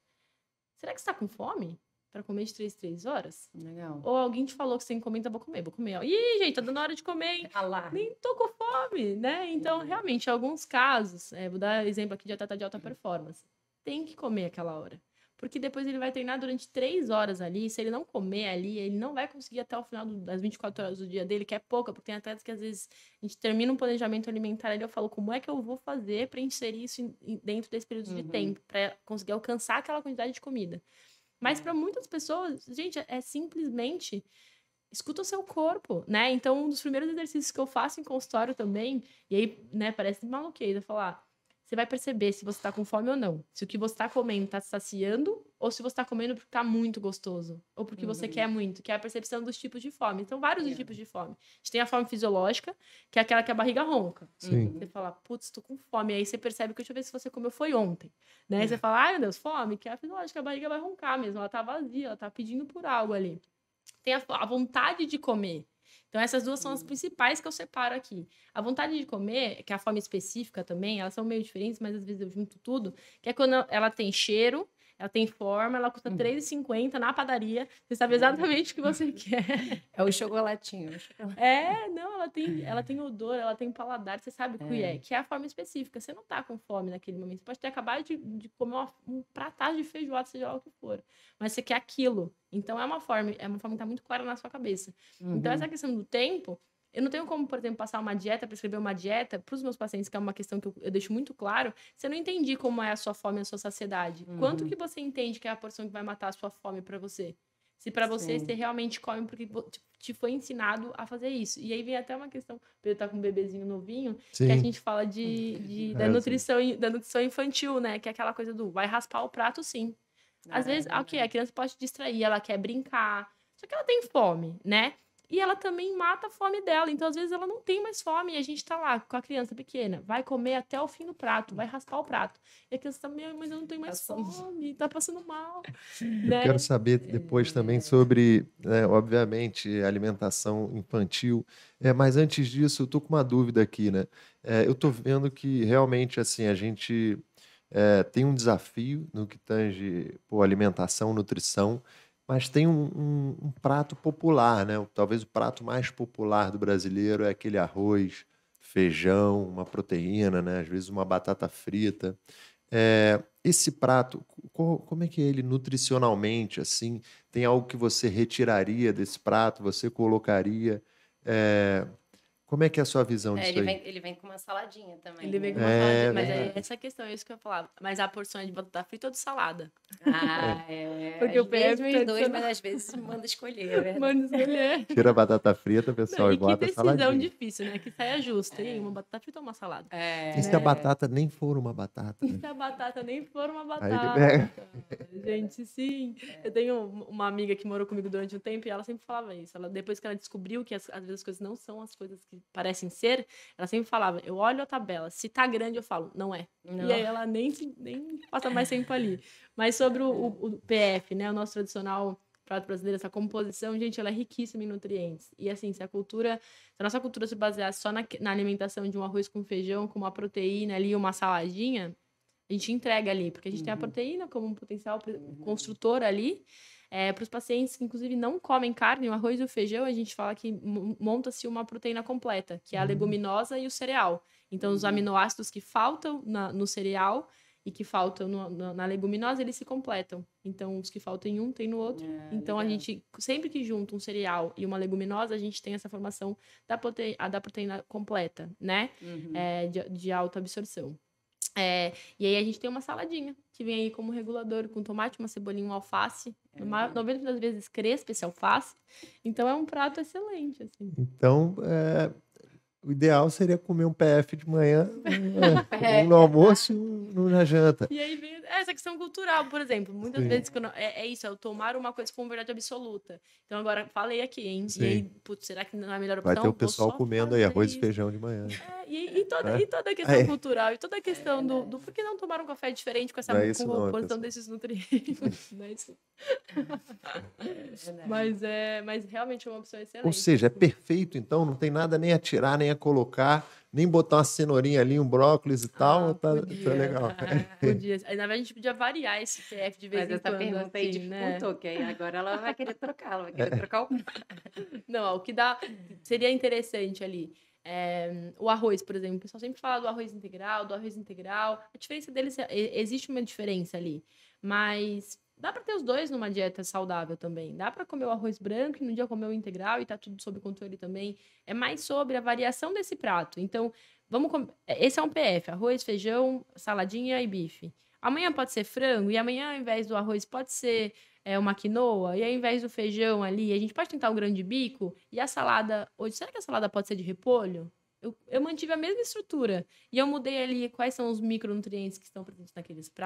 Será que você tá com fome pra comer de 3 em 3 horas? Legal. Ou alguém te falou que você tem que comer, então vou comer. Ih, gente, tá dando hora de comer, hein? Nem tô com fome, né? Então, realmente, em alguns casos, vou dar exemplo aqui de atleta de alta performance, tem que comer aquela hora. Porque depois ele vai treinar durante 3 horas ali. Se ele não comer ali, ele não vai conseguir até o final das 24 horas do dia dele, que é pouca, porque tem atletas que às vezes a gente termina um planejamento alimentar ali, eu falo, como é que eu vou fazer para inserir isso dentro desse período de tempo, para conseguir alcançar aquela quantidade de comida. Mas para muitas pessoas, gente, é simplesmente escuta o seu corpo, né? Então, um dos primeiros exercícios que eu faço em consultório também, e aí, né, parece maluqueira falar, você vai perceber se você tá com fome ou não. Se o que você tá comendo tá te saciando, ou se você tá comendo porque tá muito gostoso, ou porque você quer muito, que é a percepção dos tipos de fome. Então, vários tipos de fome. A gente tem a fome fisiológica, que é aquela que a barriga ronca. Sim. Você fala, putz, tô com fome. Aí você percebe que, deixa eu ver se você comeu foi ontem. Né? Aí você fala, ai, meu Deus, fome, que é a fisiológica, a barriga vai roncar mesmo, ela tá vazia, ela tá pedindo por algo ali. Tem a vontade de comer. Então, essas duas são as principais que eu separo aqui. A vontade de comer, que é a fome específica também, elas são meio diferentes, mas às vezes eu junto tudo, que é quando ela tem cheiro, ela tem forma, ela custa R$3,50 na padaria, você sabe exatamente o que você quer. É o chocolatinho. Não, ela tem odor, ela tem paladar, você sabe o que é a forma específica. Você não tá com fome naquele momento, você pode ter acabado de comer um pratado de feijoada, seja lá o que for, mas você quer aquilo. Então, é uma forma que tá muito clara na sua cabeça. Então, essa questão do tempo, eu não tenho como, por exemplo, passar uma dieta, prescrever uma dieta para os meus pacientes, que é uma questão que eu deixo muito claro, se eu não entendi como é a sua fome e a sua saciedade. Quanto que você entende que é a porção que vai matar a sua fome para você? Se para você, você realmente come porque te foi ensinado a fazer isso. E aí vem até uma questão, Pedro tá com um bebezinho novinho, que a gente fala da nutrição infantil, né? Que é aquela coisa do vai raspar o prato, sim. Às vezes, a criança pode te distrair, ela quer brincar, só que ela tem fome, né? E ela também mata a fome dela. Então, às vezes, ela não tem mais fome. E a gente tá lá com a criança pequena. Vai comer até o fim do prato. Vai raspar o prato. E a criança tá, mas eu não tenho mais fome. Tá passando mal. Eu quero saber depois também sobre, obviamente, alimentação infantil. Mas antes disso, eu tô com uma dúvida aqui, né? Eu tô vendo que realmente, assim, a gente tem um desafio no que tange alimentação, nutrição, mas tem um prato popular, né? Talvez o prato mais popular do brasileiro é aquele arroz, feijão, uma proteína, né? Às vezes uma batata frita. Esse prato, como é que é ele nutricionalmente, assim? Tem algo que você retiraria desse prato, você colocaria? Como é que é a sua visão disso aí? Ele vem com uma saladinha também. Ele vem com uma saladinha, mas aí essa questão, é isso que eu falava. Mas a porção é de batata frita ou de salada? Porque às vezes os dois, mas às vezes manda escolher, Manda escolher. Tira a batata frita, pessoal, e bota a saladinha. Que decisão difícil, né? Que saia justa. E aí, uma batata frita ou uma salada? E se a batata nem for uma batata? E se a batata nem for uma batata? Aí ele pega. Gente, sim. Eu tenho uma amiga que morou comigo durante um tempo e ela sempre falava isso. Depois que ela descobriu que às vezes as coisas não são as coisas que parecem ser, ela sempre falava, eu olho a tabela, se tá grande eu falo, não é. Não. E aí ela nem passa mais tempo ali. Mas sobre o PF, né, o nosso tradicional prato brasileiro, essa composição, gente, ela é riquíssima em nutrientes. E assim, se a nossa cultura se baseasse só na alimentação de um arroz com feijão, com uma proteína ali, uma saladinha, a gente entrega ali, porque a gente tem a proteína como um potencial construtor ali. Para os pacientes que, inclusive, não comem carne, o arroz e o feijão, a gente fala que monta-se uma proteína completa, que é a leguminosa e o cereal. Então, os aminoácidos que faltam no cereal e que faltam na leguminosa, eles se completam. Então, os que faltam em um, tem no outro. Então, legal. A gente, sempre que junta um cereal e uma leguminosa, a gente tem essa formação da proteína completa, né? De alta absorção. E aí a gente tem uma saladinha, que vem aí como regulador, com tomate, uma cebolinha, um alface. 90% das vezes crespa esse alface. Então é um prato excelente, assim. Então, o ideal seria comer um PF de manhã, um no almoço e um na janta. E aí vem essa questão cultural, por exemplo. Muitas vezes é isso, é eu tomar uma coisa como verdade absoluta. Então agora falei aqui, hein? Sim. E aí, putz, será que não é a melhor opção? Vai ter o pessoal comendo aí arroz e feijão de manhã. E toda a questão cultural, e toda a questão do por que não tomar um café diferente com essa composição desses nutrientes? Não é isso. Mas realmente é uma opção excelente. Ou seja, é perfeito, então, não tem nada nem a tirar, nem a colocar, nem botar uma cenourinha ali, um brócolis e tal, tá legal. Podia. Na verdade, a gente podia variar esse PF de vez em quando. Mas essa pergunta aí dificultou, que aí agora ela vai querer trocar, ela vai querer trocar o... Não, o que seria interessante ali, o arroz, por exemplo, o pessoal sempre fala do arroz integral, a diferença deles, existe uma diferença ali, mas... Dá para ter os dois numa dieta saudável também. Dá para comer o arroz branco e no dia comer o integral e tá tudo sob controle também. É mais sobre a variação desse prato. Então, esse é um PF, arroz, feijão, saladinha e bife. Amanhã pode ser frango e amanhã ao invés do arroz pode ser uma quinoa e ao invés do feijão ali, a gente pode tentar um grão de bico e a salada, hoje, será que a salada pode ser de repolho? Eu mantive a mesma estrutura. E eu mudei ali quais são os micronutrientes que estão presentes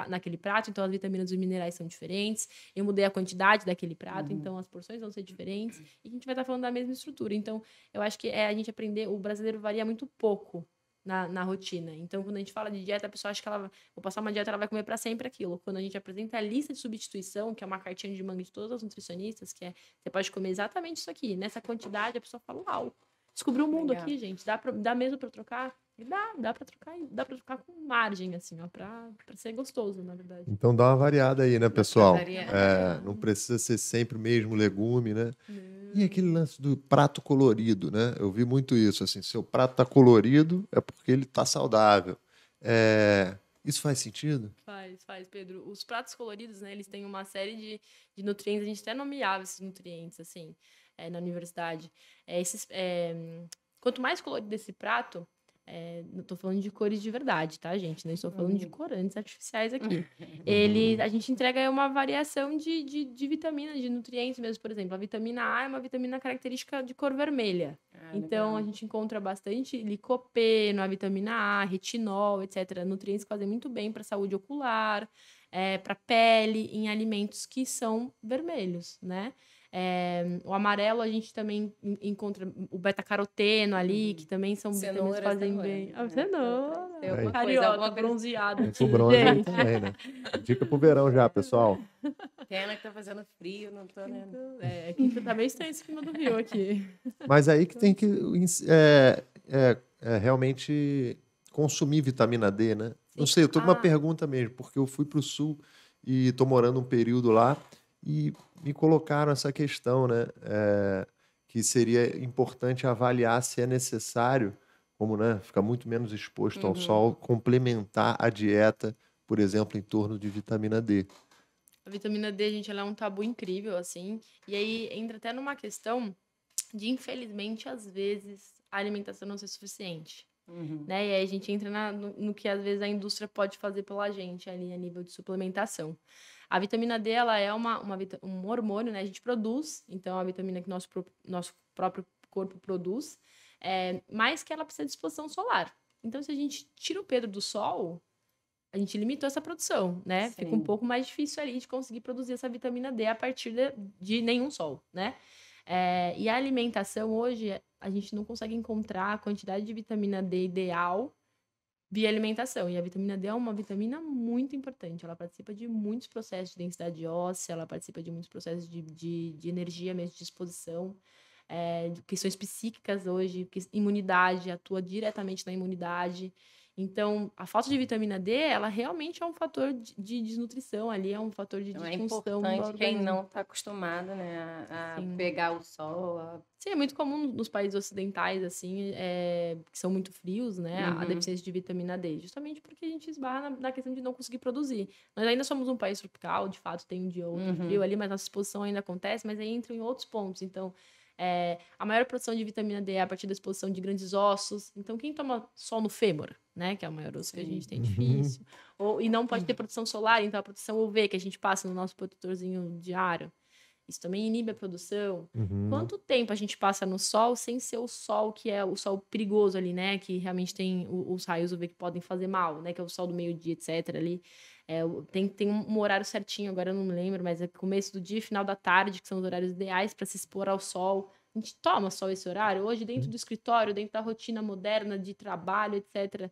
naquele prato. Então, as vitaminas e os minerais são diferentes. Eu mudei a quantidade daquele prato. Então, as porções vão ser diferentes. E a gente vai estar falando da mesma estrutura. Então, eu acho que a gente aprender... O brasileiro varia muito pouco na rotina. Então, quando a gente fala de dieta, a pessoa acha que vou passar uma dieta, ela vai comer para sempre aquilo. Quando a gente apresenta a lista de substituição, que é uma cartinha de manga de todas as nutricionistas, que você pode comer exatamente isso aqui. Nessa quantidade, a pessoa fala, uau, descobriu o mundo aqui, gente. Dá mesmo para trocar? Dá para trocar. Dá para trocar com margem, assim, ó, para ser gostoso, na verdade. Então dá uma variada aí, né, pessoal? Não precisa ser sempre o mesmo legume, né? E aquele lance do prato colorido, né? Eu vi muito isso, assim, seu prato tá colorido é porque ele tá saudável. Isso faz sentido? Faz, Pedro. Os pratos coloridos, né, eles têm uma série de nutrientes, a gente até nomeava esses nutrientes, assim, na universidade. Quanto mais colorido esse prato, não estou falando de cores de verdade, tá, gente? Não estou falando de corantes artificiais aqui. A gente entrega uma variação de vitaminas, de nutrientes mesmo. Por exemplo, a vitamina A é uma vitamina característica de cor vermelha. Então, legal. A gente encontra bastante licopeno, a vitamina A, retinol, etc. Nutrientes que fazem muito bem para a saúde ocular, para a pele, em alimentos que são vermelhos, né? O amarelo a gente também encontra o beta-caroteno ali, que também são vitaminas que fazem bem. A cenoura, carioca, bronzeada. Tem bronze aí também, né? Dica pro verão já, pessoal. Pena que tá fazendo frio, não tô, né? Aqui tá meio estranho esse clima do Rio aqui. Mas aí que tem que realmente consumir vitamina D, né? Sim. Não sei, eu tô com uma pergunta mesmo, porque eu fui pro sul e tô morando um período lá e me colocaram essa questão, né? Que seria importante avaliar se é necessário, como, né, ficar muito menos exposto ao sol, complementar a dieta, por exemplo, em torno de vitamina D. A vitamina D, gente, ela é um tabu incrível, assim. E aí entra até numa questão de, infelizmente, às vezes, a alimentação não ser suficiente. Né? E aí a gente entra no que, às vezes, a indústria pode fazer pela gente ali, a nível de suplementação. A vitamina D, ela é um hormônio, né? A gente produz, então é uma vitamina que nosso próprio corpo produz, mas que ela precisa de exposição solar. Então, se a gente tira o Pedro do sol, a gente limitou essa produção, né? Sim. Fica um pouco mais difícil ali de conseguir produzir essa vitamina D a partir de nenhum sol, né? E a alimentação, hoje, a gente não consegue encontrar a quantidade de vitamina D ideal via alimentação. E a vitamina D é uma vitamina muito importante. Ela participa de muitos processos de densidade óssea, ela participa de muitos processos de energia mesmo, de disposição. De questões psíquicas hoje, imunidade, atua diretamente na imunidade. Então, a falta de vitamina D, ela realmente é um fator de desnutrição ali, é um fator de Então, disfunção do é importante quem organismo. não está acostumado, né, a Sim. pegar o sol. Sim, é muito comum nos países ocidentais, assim, que são muito frios, né, a deficiência de vitamina D, justamente porque a gente esbarra na questão de não conseguir produzir. Nós ainda somos um país tropical, de fato tem um dia ou outro frio ali, mas nossa exposição ainda acontece, mas aí entra em outros pontos. Então, a maior produção de vitamina D é a partir da exposição de grandes ossos. Então, quem toma sol no fêmur, né, que é o maior osso que a gente tem difícil, e não pode ter proteção solar, então a proteção UV que a gente passa no nosso protetorzinho diário, isso também inibe a produção. Quanto tempo a gente passa no sol sem ser o sol que é o sol perigoso ali, né? Que realmente tem os raios UV que podem fazer mal, né? Que é o sol do meio-dia, etc. ali. Tem um horário certinho, agora eu não me lembro, mas é começo do dia e final da tarde, que são os horários ideais para se expor ao sol. A gente toma sol esse horário? Hoje, dentro do escritório, dentro da rotina moderna de trabalho, etc.,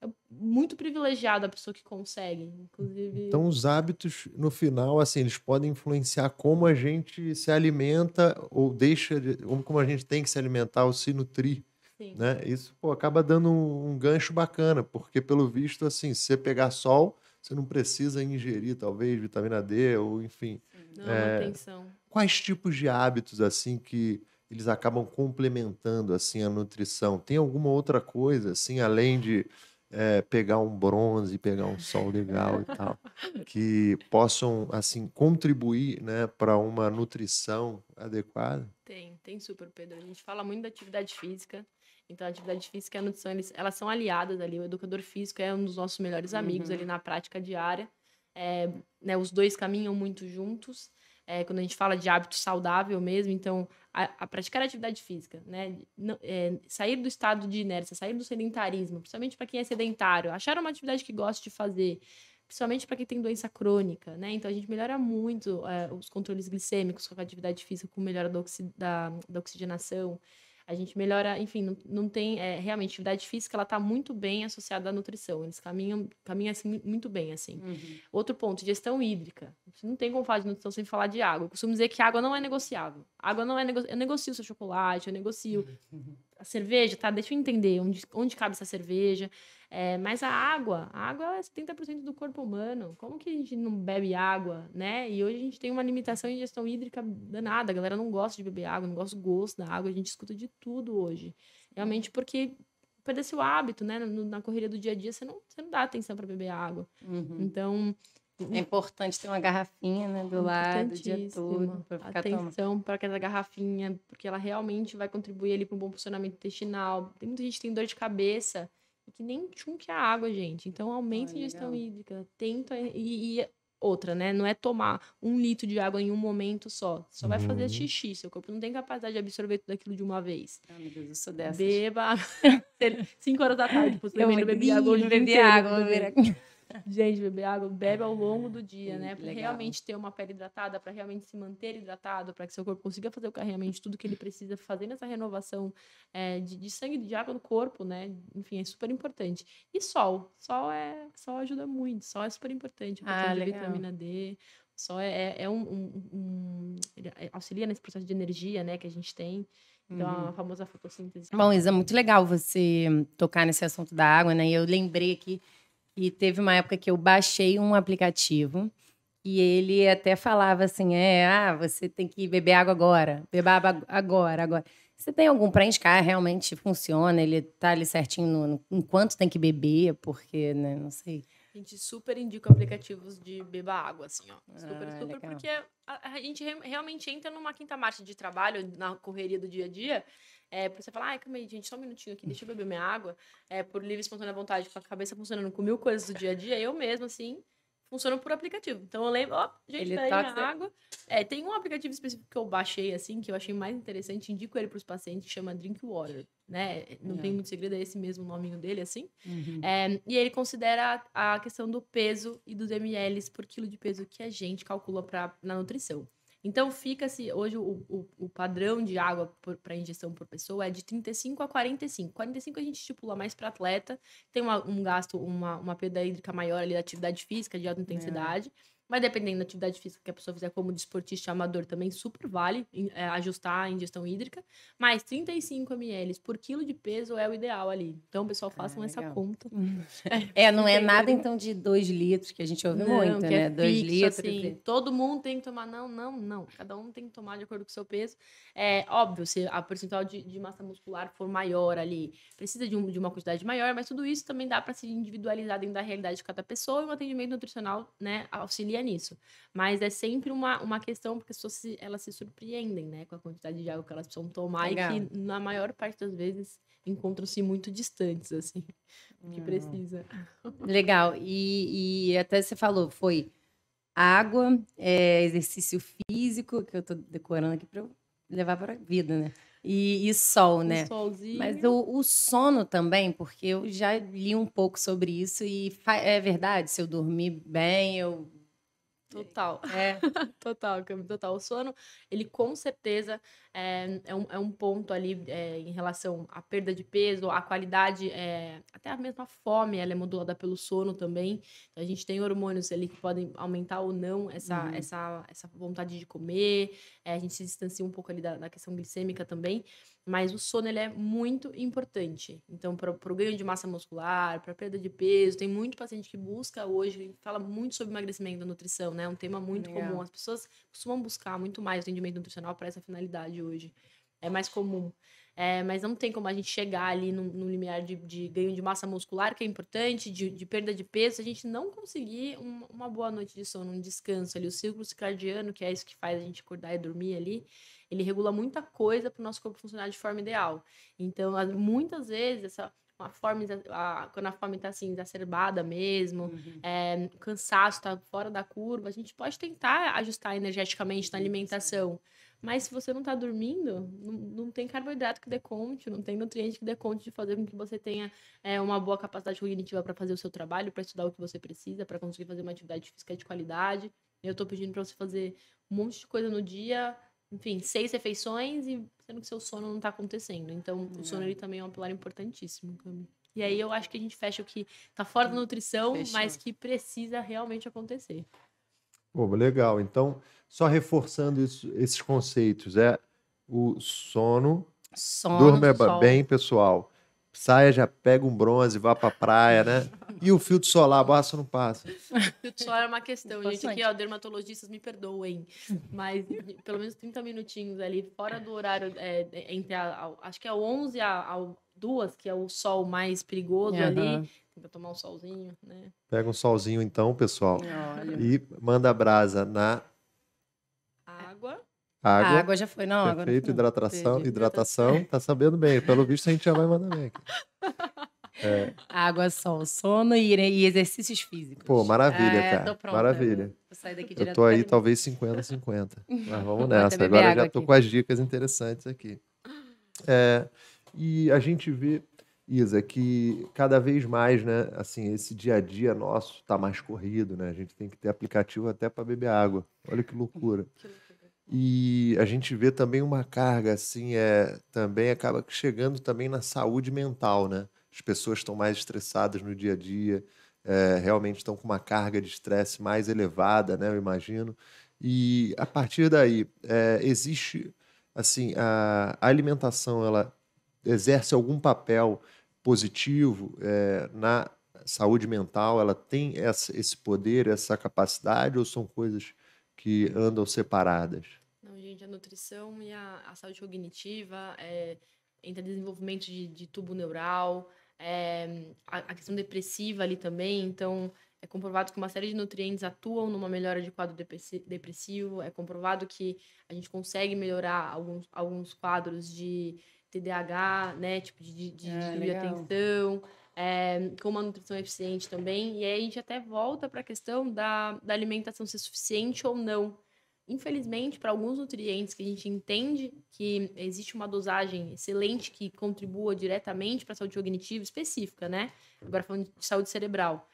é muito privilegiada a pessoa que consegue, inclusive. Então, os hábitos, no final, assim, eles podem influenciar como a gente se alimenta ou como a gente tem que se alimentar ou se nutrir, Sim. né? Isso, acaba dando um gancho bacana, porque, pelo visto, assim, se você pegar sol, você não precisa ingerir, talvez, vitamina D ou, enfim. Não, manutenção. Quais tipos de hábitos, assim, que eles acabam complementando, assim, a nutrição? Tem alguma outra coisa, assim, além de pegar um bronze, pegar um sol legal e tal, que possam, assim, contribuir, né, para uma nutrição adequada? Tem super, Pedro. A gente fala muito da atividade física. Então, a atividade física e a nutrição, elas são aliadas ali. O educador físico é um dos nossos melhores amigos ali na prática diária. Né, os dois caminham muito juntos. Quando a gente fala de hábito saudável mesmo, então, a praticar a atividade física, né? Sair do estado de inércia, sair do sedentarismo, principalmente para quem é sedentário, achar uma atividade que gosta de fazer, principalmente para quem tem doença crônica, né? Então, a gente melhora muito os controles glicêmicos com a atividade física, com melhora da oxigenação. A gente melhora, enfim, não tem... realmente, a atividade física, ela está muito bem associada à nutrição. Eles caminham assim, muito bem, assim. Outro ponto, gestão hídrica. A gente não tem como falar de nutrição sem falar de água. Eu costumo dizer que água não é negociável. Água não é negociável. Eu negocio o seu chocolate, eu negocio a cerveja, tá? Deixa eu entender onde cabe essa cerveja. Mas a água é 70% do corpo humano. Como que a gente não bebe água, né? E hoje a gente tem uma limitação em gestão hídrica danada. A galera não gosta de beber água, não gosta do gosto da água. A gente escuta de tudo hoje. Realmente porque perdeu o hábito, né? Na correria do dia a dia, você não dá atenção para beber água. Então... É importante ter uma garrafinha, né, do lado o dia todo para ficar atenção para aquela garrafinha, porque ela realmente vai contribuir ali para um bom funcionamento intestinal. Tem muita gente que tem dor de cabeça e que nem chunque a água, gente. Então aumenta a ingestão hídrica, tenta e outra, né? Não é tomar 1 litro de água em um momento só. Só vai fazer xixi. Seu corpo não tem capacidade de absorver tudo aquilo de uma vez. Meu Deus, eu sou dessas. Beba 5 horas da tarde, você eu bebi água hoje. Bebi água, Gente, beber água, bebe ao longo do dia, né? Para realmente ter uma pele hidratada, para realmente se manter hidratado, para que seu corpo consiga fazer o carregamento, tudo que ele precisa fazer nessa renovação de sangue e de água no corpo, né? Enfim, é super importante. E sol ajuda muito, sol é super importante, a questão de vitamina D. O sol ele auxilia nesse processo de energia, né, que a gente tem. Então, a famosa fotossíntese. Bom, Isa, muito legal você tocar nesse assunto da água, né? E eu lembrei aqui e teve uma época que eu baixei um aplicativo e ele até falava assim, você tem que beber água agora, beber água agora. Você tem algum para indicar? Realmente funciona? Ele tá ali certinho em quanto tem que beber? Porque, né, não sei. A gente super indica aplicativos de beba água, assim, ó. Super, porque a gente realmente entra numa quinta marcha de trabalho, na correria do dia a dia, pra você falar, calma aí, gente, só um minutinho aqui, deixa eu beber minha água, por livre e espontânea vontade, com a cabeça funcionando com 1000 coisas do dia a dia, eu mesma, assim, funciono por aplicativo. Então, eu lembro, gente, peraí, minha água. Tem um aplicativo específico que eu baixei, assim, que eu achei mais interessante, indico ele para os pacientes, que chama Drinkwater, né? Não tem muito segredo, é esse mesmo nominho dele, assim. E ele considera a questão do peso e dos ml por quilo de peso que a gente calcula na nutrição. Então, fica-se... Hoje, o padrão de água para ingestão por pessoa é de 35 a 45. 45 a gente estipula mais para atleta, tem um gasto, uma perda hídrica maior ali da atividade física, de alta intensidade. Mas dependendo da atividade física que a pessoa fizer como desportista amador, também super vale ajustar a ingestão hídrica. Mas 35 ml por quilo de peso é o ideal ali. Então, pessoal, façam essa conta. Não é nada, então, de 2 litros, que a gente ouve muito, que né? É 2 fixo, litros. assim, todo mundo tem que tomar. Não. Cada um tem que tomar de acordo com o seu peso. É óbvio, se a percentual de massa muscular for maior ali, precisa de uma quantidade maior, mas tudo isso também dá para se individualizar dentro da realidade de cada pessoa, e o atendimento nutricional, né, auxilia nisso. Mas é sempre uma questão, porque as pessoas elas se surpreendem, né, com a quantidade de água que elas precisam tomar. Legal. E que, na maior parte das vezes, encontram-se muito distantes, assim, do que precisa. Legal. E até você falou, foi água, exercício físico, que eu tô decorando aqui para eu levar para a vida, né? E sol, né? Solzinho. Mas o sono também, porque eu já li um pouco sobre isso e é verdade, se eu dormir bem, eu... Total. Total, Cami, total. O sono, ele com certeza é um ponto ali em relação à perda de peso, à qualidade, até a mesma fome, ela é modulada pelo sono também. Então, a gente tem hormônios ali que podem aumentar ou não essa vontade de comer. A gente se distancia um pouco ali da questão glicêmica também. Mas o sono, ele é muito importante. Então, para o ganho de massa muscular, para a perda de peso, tem muito paciente que busca hoje, fala muito sobre emagrecimento e nutrição, né? É um tema muito comum. As pessoas costumam buscar muito mais atendimento nutricional para essa finalidade hoje. É mais comum. Mas não tem como a gente chegar ali no limiar de ganho de massa muscular, que é importante, de perda de peso, se a gente não conseguir uma boa noite de sono, um descanso ali. O ciclo circadiano, que é isso que faz a gente acordar e dormir ali, ele regula muita coisa para o nosso corpo funcionar de forma ideal. Então, muitas vezes, quando a fome está assim, exacerbada mesmo, o cansaço está fora da curva, a gente pode tentar ajustar energeticamente na alimentação. Mas se você não está dormindo, não tem carboidrato que dê conta, não tem nutriente que dê conta de fazer com que você tenha uma boa capacidade cognitiva para fazer o seu trabalho, para estudar o que você precisa, para conseguir fazer uma atividade física de qualidade. Eu estou pedindo para você fazer um monte de coisa no dia, enfim, 6 refeições, e sendo que seu sono não está acontecendo. Então, o sono ele também é um pilar importantíssimo, Cami. E aí eu acho que a gente fecha o que está fora da nutrição, mas que precisa realmente acontecer. Pô, legal. Então, só reforçando esses conceitos, o sono, durma bem, pessoal. Saia, já pega um bronze, vá pra praia, né? E o filtro solar, passa ou não passa? O filtro solar é uma questão, gente. Aqui, ó, dermatologistas, me perdoem. Mas pelo menos 30 minutinhos ali, fora do horário, entre acho que é 11 ao 2, que é o sol mais perigoso ali. Tenta tomar um solzinho, né? Pega um solzinho então, pessoal. E manda a brasa na... Água. A água já foi, não. Perfeito, hidratação. Tá sabendo bem. Pelo visto, a gente já vai mandar bem aqui. Água, sol, sono e exercícios físicos. Pô, maravilha, cara. Tô pronta. Maravilha. Vou sair daqui eu tô aí talvez 50-50. Mas vamos nessa. Agora já tô com as dicas interessantes aqui. E a gente vê, Isa, que cada vez mais, né, assim, esse dia a dia nosso tá mais corrido, né? A gente tem que ter aplicativo até para beber água. Olha que loucura. E a gente vê também uma carga, assim, também acaba chegando também na saúde mental, né? As pessoas estão mais estressadas no dia a dia, realmente estão com uma carga de estresse mais elevada, né? Eu imagino. E a partir daí, existe, assim, a alimentação, ela exerce algum papel positivo na saúde mental? Ela tem esse poder, essa capacidade, ou são coisas que andam separadas? Não, gente, a nutrição e a saúde cognitiva, entra desenvolvimento de tubo neural, a questão depressiva ali também. Então, é comprovado que uma série de nutrientes atuam numa melhora de quadro depressivo. É comprovado que a gente consegue melhorar alguns quadros de TDAH, né, tipo de atenção, com uma nutrição eficiente também. E aí a gente até volta para a questão da alimentação ser suficiente ou não. Infelizmente, para alguns nutrientes que a gente entende que existe uma dosagem excelente que contribua diretamente para a saúde cognitiva específica, né? Agora falando de saúde cerebral.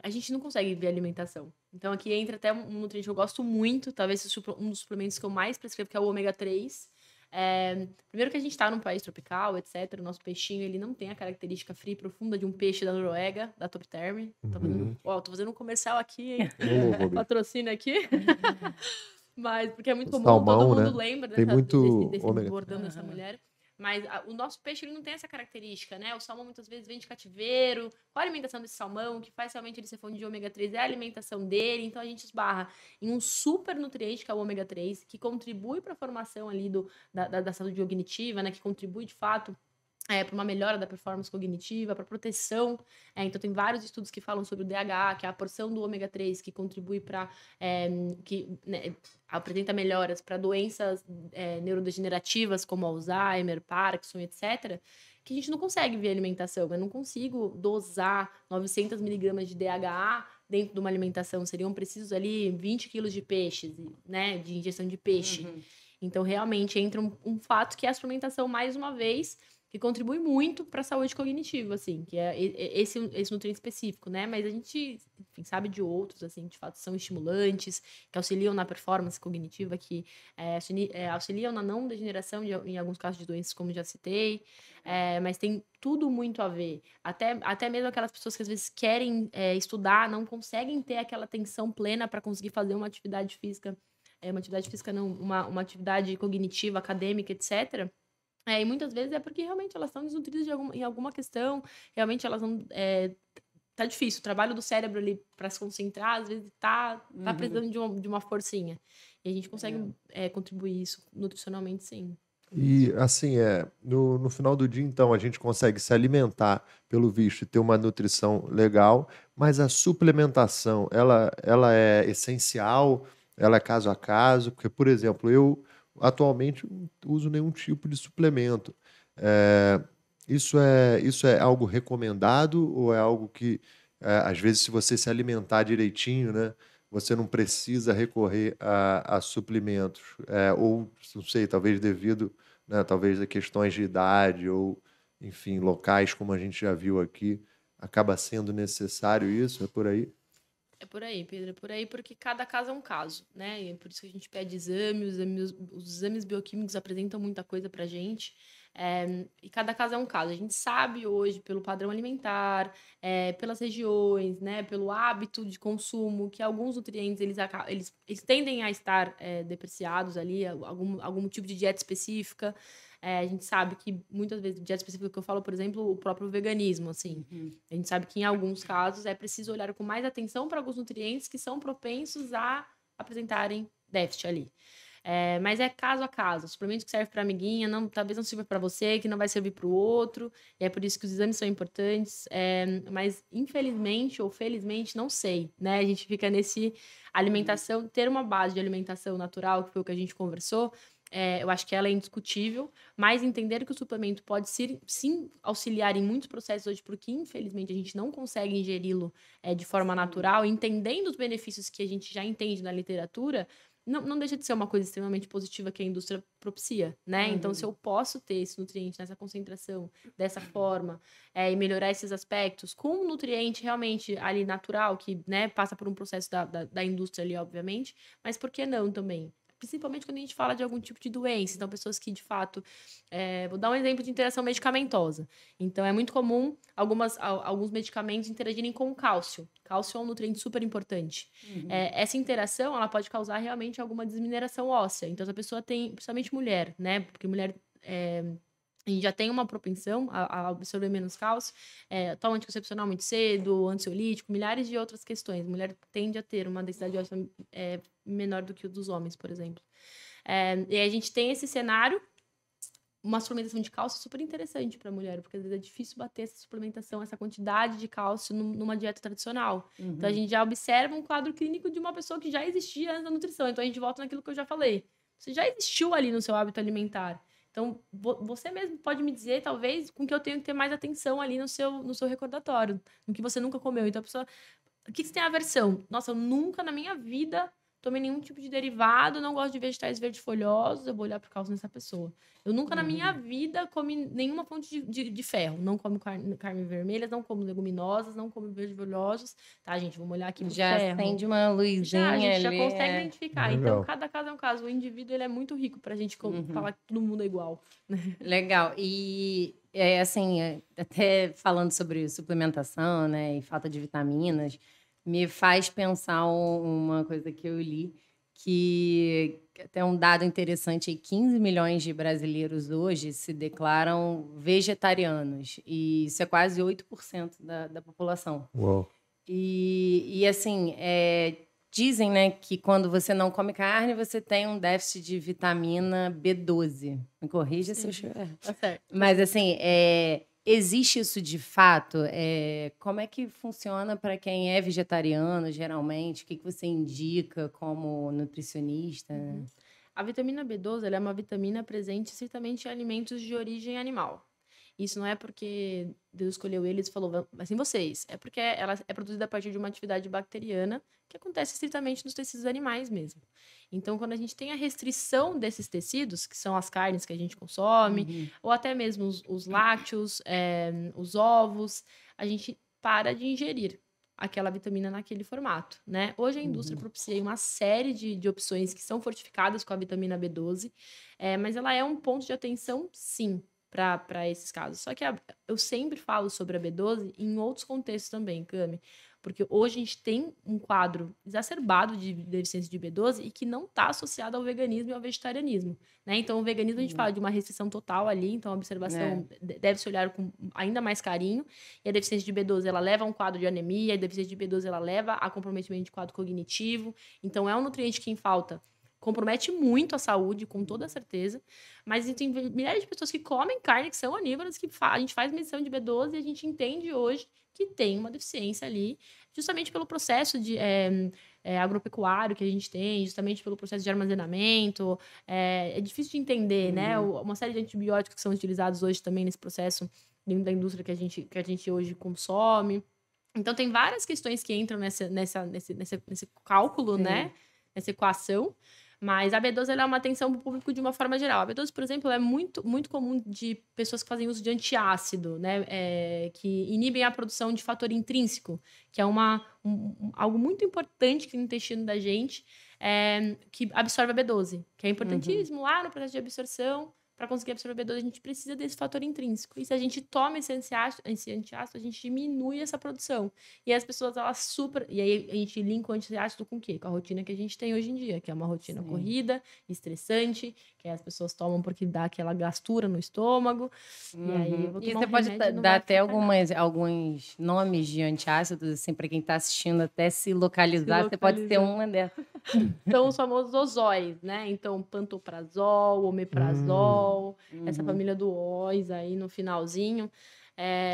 A gente não consegue ver alimentação. Então, aqui entra até um nutriente que eu gosto muito, talvez seja um dos suplementos que eu mais prescrevo, que é o ômega 3. Primeiro que a gente está num país tropical, etc. O nosso peixinho, ele não tem a característica fria e profunda de um peixe da Noruega, da Top Term. Tô fazendo um comercial aqui, hein? Patrocínio aqui. Mas, porque é muito comum, salmão, todo mundo né? lembra Tem muito desse ômega. bordão dessa mulher. Mas o nosso peixe, ele não tem essa característica, né? O salmão, muitas vezes, vem de cativeiro. Qual a alimentação desse salmão? O que faz realmente ele ser fonte de ômega 3 é a alimentação dele. Então, a gente esbarra em um super nutriente, que é o ômega 3, que contribui para a formação ali da saúde cognitiva, né? Que contribui, de fato, para uma melhora da performance cognitiva, para proteção. Então, tem vários estudos que falam sobre o DHA, que é a porção do ômega 3 que contribui para... apresenta melhoras para doenças neurodegenerativas, como Alzheimer, Parkinson, etc., que a gente não consegue via alimentação. Eu não consigo dosar 900 miligramas de DHA dentro de uma alimentação. Seriam precisos ali 20 quilos de peixes, né, de ingestão de peixe. Então, realmente, entra um fato que é a suplementação, mais uma vez, que contribui muito para a saúde cognitiva, assim, que é esse nutriente específico, né? Mas a gente, enfim, sabe de outros, assim, de fato, são estimulantes, que auxiliam na performance cognitiva, que auxiliam na não degeneração, em alguns casos de doenças, como já citei, mas tem tudo muito a ver. Até mesmo aquelas pessoas que às vezes querem estudar, não conseguem ter aquela atenção plena para conseguir fazer uma atividade física, uma atividade cognitiva, acadêmica, etc., e muitas vezes é porque realmente elas estão desnutridas em alguma questão, realmente elas não... tá difícil, o trabalho do cérebro ali para se concentrar, às vezes tá precisando de uma forcinha. E a gente consegue contribuir isso nutricionalmente, sim. E, assim, no final do dia, então, a gente consegue se alimentar, pelo visto, e ter uma nutrição legal, mas a suplementação, ela é essencial, ela é caso a caso, porque, por exemplo, eu atualmente não uso nenhum tipo de suplemento. É, isso é algo recomendado ou é algo que, às vezes, se você se alimentar direitinho, né, você não precisa recorrer a suplementos? Ou, não sei, talvez devido, né, talvez a questões de idade ou, enfim, locais, como a gente já viu aqui, acaba sendo necessário isso? É por aí? É por aí, Pedro, é por aí, porque cada caso é um caso, né? E é por isso que a gente pede os exames bioquímicos apresentam muita coisa pra gente, e cada caso é um caso. A gente sabe hoje, pelo padrão alimentar, pelas regiões, né, pelo hábito de consumo, que alguns nutrientes, eles tendem a estar depreciados ali, algum tipo de dieta específica. A gente sabe que muitas vezes, dieta específica que eu falo, por exemplo, o próprio veganismo, assim. A gente sabe que em alguns casos é preciso olhar com mais atenção para alguns nutrientes que são propensos a apresentarem déficit ali. Mas é caso a caso. O suplemento que serve para amiguinha talvez não sirva para você, que não vai servir para o outro. E é por isso que os exames são importantes. Mas infelizmente ou felizmente, não sei, né? A gente fica nesse alimentação, ter uma base de alimentação natural, que foi o que a gente conversou. Eu acho que ela é indiscutível, mas entender que o suplemento pode sim auxiliar em muitos processos hoje, porque infelizmente a gente não consegue ingeri-lo de forma natural, entendendo os benefícios que a gente já entende na literatura, não deixa de ser uma coisa extremamente positiva que a indústria propicia, né? Então, se eu posso ter esse nutriente nessa concentração, dessa forma, e melhorar esses aspectos, com um nutriente realmente ali natural, que, né, passa por um processo da indústria ali, obviamente, mas por que não também? Principalmente quando a gente fala de algum tipo de doença. Então, pessoas que, de fato... vou dar um exemplo de interação medicamentosa. Então, é muito comum alguns medicamentos interagirem com o cálcio. Cálcio é um nutriente super importante. Essa interação, ela pode causar realmente alguma desmineração óssea. Então, se a pessoa tem... Principalmente mulher, né? Porque mulher... a gente já tem uma propensão a absorver menos cálcio, toma anticoncepcional muito cedo, ansiolítico, milhares de outras questões. A mulher tende a ter uma densidade óssea menor do que o dos homens, por exemplo. E a gente tem esse cenário, uma suplementação de cálcio super interessante para a mulher, porque às vezes é difícil bater essa suplementação, essa quantidade de cálcio numa dieta tradicional. Então, a gente já observa um quadro clínico de uma pessoa que já existia antes da nutrição. Então, a gente volta naquilo que eu já falei. Você já existiu ali no seu hábito alimentar. Então, você mesmo pode me dizer, talvez, com que eu tenho que ter mais atenção ali no seu recordatório, no que você nunca comeu. Então, a pessoa... O que você tem aversão? Nossa, eu nunca na minha vida tome nenhum tipo de derivado, não gosto de vegetais verdefolhosos, eu vou olhar por causa dessa pessoa. Eu nunca na minha vida comi nenhuma fonte de ferro. Não como carne vermelha, não como leguminosas, não como verdefolhosos. Tá, gente? Vamos olhar aqui pro Já ferro. acende uma A luzinha gente já ali. consegue identificar. Legal. Então, cada caso é um caso. O indivíduo ele é muito rico pra gente falar que todo mundo é igual. Legal. E assim, até falando sobre suplementação, né, e falta de vitaminas, me faz pensar uma coisa que eu li, que até um dado interessante aí, 15 milhões de brasileiros hoje se declaram vegetarianos, e isso é quase 8% da população. Uau. E assim, dizem, né, que quando você não come carne, você tem um déficit de vitamina B12. Me corrija se eu estiver. Tá certo. Mas assim, existe isso de fato? Como é que funciona para quem é vegetariano, geralmente? O que você indica como nutricionista? A vitamina B12 ela é uma vitamina presente estritamente em alimentos de origem animal. Isso não é porque Deus escolheu eles e falou, mas em vocês. É porque ela é produzida a partir de uma atividade bacteriana que acontece estritamente nos tecidos animais mesmo. Então, quando a gente tem a restrição desses tecidos, que são as carnes que a gente consome, ou até mesmo os lácteos, os ovos, a gente para de ingerir aquela vitamina naquele formato, né? Hoje a indústria propicia uma série de opções que são fortificadas com a vitamina B12, mas ela é um ponto de atenção, sim, para esses casos. Só que eu sempre falo sobre a B12 em outros contextos também, Cami, porque hoje a gente tem um quadro exacerbado de deficiência de B12 e que não está associado ao veganismo e ao vegetarianismo, né? Então, o veganismo a gente fala de uma restrição total ali, então a observação deve se olhar com ainda mais carinho, e a deficiência de B12 ela leva a um quadro de anemia, a deficiência de B12 ela leva a comprometimento de quadro cognitivo, então é um nutriente que em falta compromete muito a saúde, com toda certeza, mas tem milhares de pessoas que comem carne, que são onívoras, que a gente faz medição de B12 e a gente entende hoje que tem uma deficiência ali, justamente pelo processo de agropecuário que a gente tem, justamente pelo processo de armazenamento. É difícil de entender, né? Uma série de antibióticos que são utilizados hoje também nesse processo dentro da indústria que a gente hoje consome. Então, tem várias questões que entram nesse cálculo, né? Nessa equação. Mas a B12 ela é uma atenção para o público de uma forma geral. A B12, por exemplo, é muito, muito comum de pessoas que fazem uso de antiácido, né? Que inibem a produção de fator intrínseco, que é algo muito importante no intestino da gente, que absorve a B12, que é importantíssimo lá no processo de absorção. Para conseguir absorver B12, a gente precisa desse fator intrínseco. E se a gente toma esse antiácido, a gente diminui essa produção. E as pessoas, elas super... E aí, a gente linka o antiácido com o quê? Com a rotina que a gente tem hoje em dia, que é uma rotina corrida, estressante, que as pessoas tomam porque dá aquela gastura no estômago. E aí, eu vou tomar você pode remédio, dar até alguns nomes de antiácidos, assim, para quem está assistindo, até se localizar. Você pode ser uma dessas. São os famosos ozóis, né? Então, pantoprazol, omeprazol, essa família do OIS aí no finalzinho.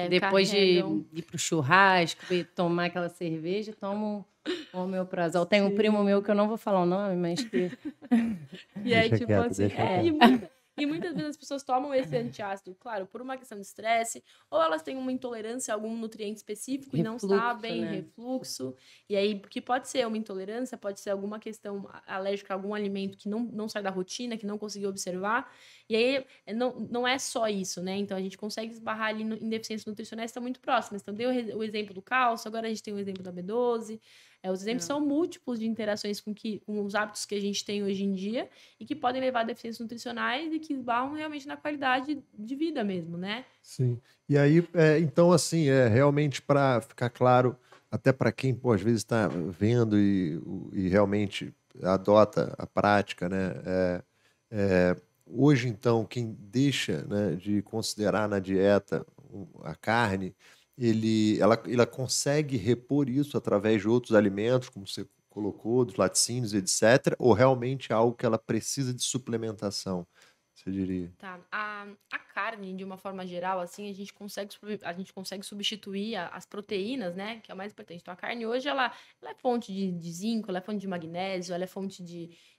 Depois de ir pro churrasco e tomar aquela cerveja, toma um omeprazol. Tem um primo meu que eu não vou falar o nome, mas que... E aí, Deixa tipo quieto, assim, deixa quieto. E muitas vezes as pessoas tomam esse antiácido, claro, por uma questão de estresse, ou elas têm uma intolerância a algum nutriente específico e não sabem, refluxo. E aí, que pode ser uma intolerância, pode ser alguma questão alérgica a algum alimento que não sai da rotina, que não conseguiu observar. E aí, não é só isso, né? Então, a gente consegue esbarrar ali em deficiências nutricionais que estão muito próximas. Então, deu o exemplo do cálcio, agora a gente tem o exemplo da B12. Os exemplos são múltiplos de interações com os hábitos que a gente tem hoje em dia e que podem levar a deficiências nutricionais e que esbarram realmente na qualidade de vida mesmo, né? Sim. E aí, então, assim, realmente para ficar claro, até para quem, pô, às vezes está vendo e realmente adota a prática, né? Hoje, então, quem deixa, né, de considerar na dieta a carne, ela consegue repor isso através de outros alimentos, como você colocou, dos laticínios, etc., ou realmente é algo que ela precisa de suplementação, você diria? Tá. A carne, de uma forma geral, assim, a gente consegue substituir as proteínas, né? Que é o mais importante. Então, a carne hoje, ela é fonte de zinco, ela é fonte de magnésio, ela é fonte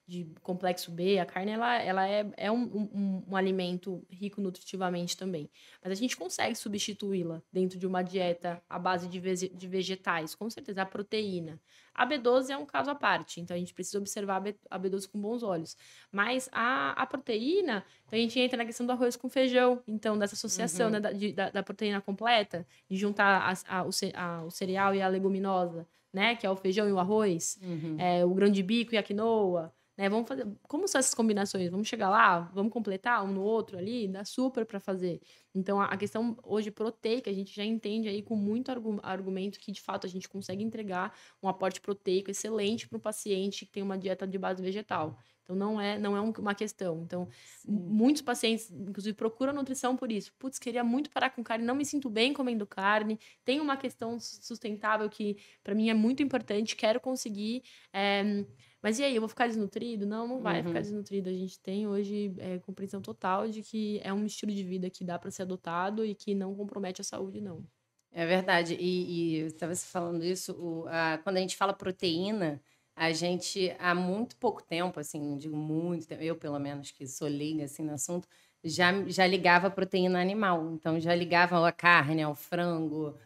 de complexo B, a carne ela é um alimento rico nutritivamente também. Mas a gente consegue substituí-la dentro de uma dieta à base de vegetais, com certeza, a proteína. A B12 é um caso à parte, então a gente precisa observar a B12 com bons olhos. Mas a proteína, então a gente entra na questão do arroz com feijão, então dessa associação, né, da proteína completa, de juntar o cereal e a leguminosa, né, que é o feijão e o arroz, o grão de bico e a quinoa, né? Vamos fazer. Como são essas combinações? Vamos chegar lá, vamos completar um no outro ali, dá super para fazer. Então a questão hoje proteica, a gente já entende aí com muito argumento que de fato a gente consegue entregar um aporte proteico excelente para o paciente que tem uma dieta de base vegetal. Então não é uma questão. Então, muitos pacientes, inclusive, procuram nutrição por isso. Putz, queria muito parar com carne, não me sinto bem comendo carne. Tem uma questão sustentável que, para mim, é muito importante, quero conseguir. Mas e aí, eu vou ficar desnutrido? Não vai ficar desnutrido. A gente tem hoje compreensão total de que é um estilo de vida que dá para ser adotado e que não compromete a saúde, não. É verdade. E estava falando isso, quando a gente fala proteína, a gente, há muito pouco tempo, assim, não digo muito tempo, eu pelo menos que sou leiga assim, no assunto, já ligava a proteína animal. Então, já ligava a carne, ao frango,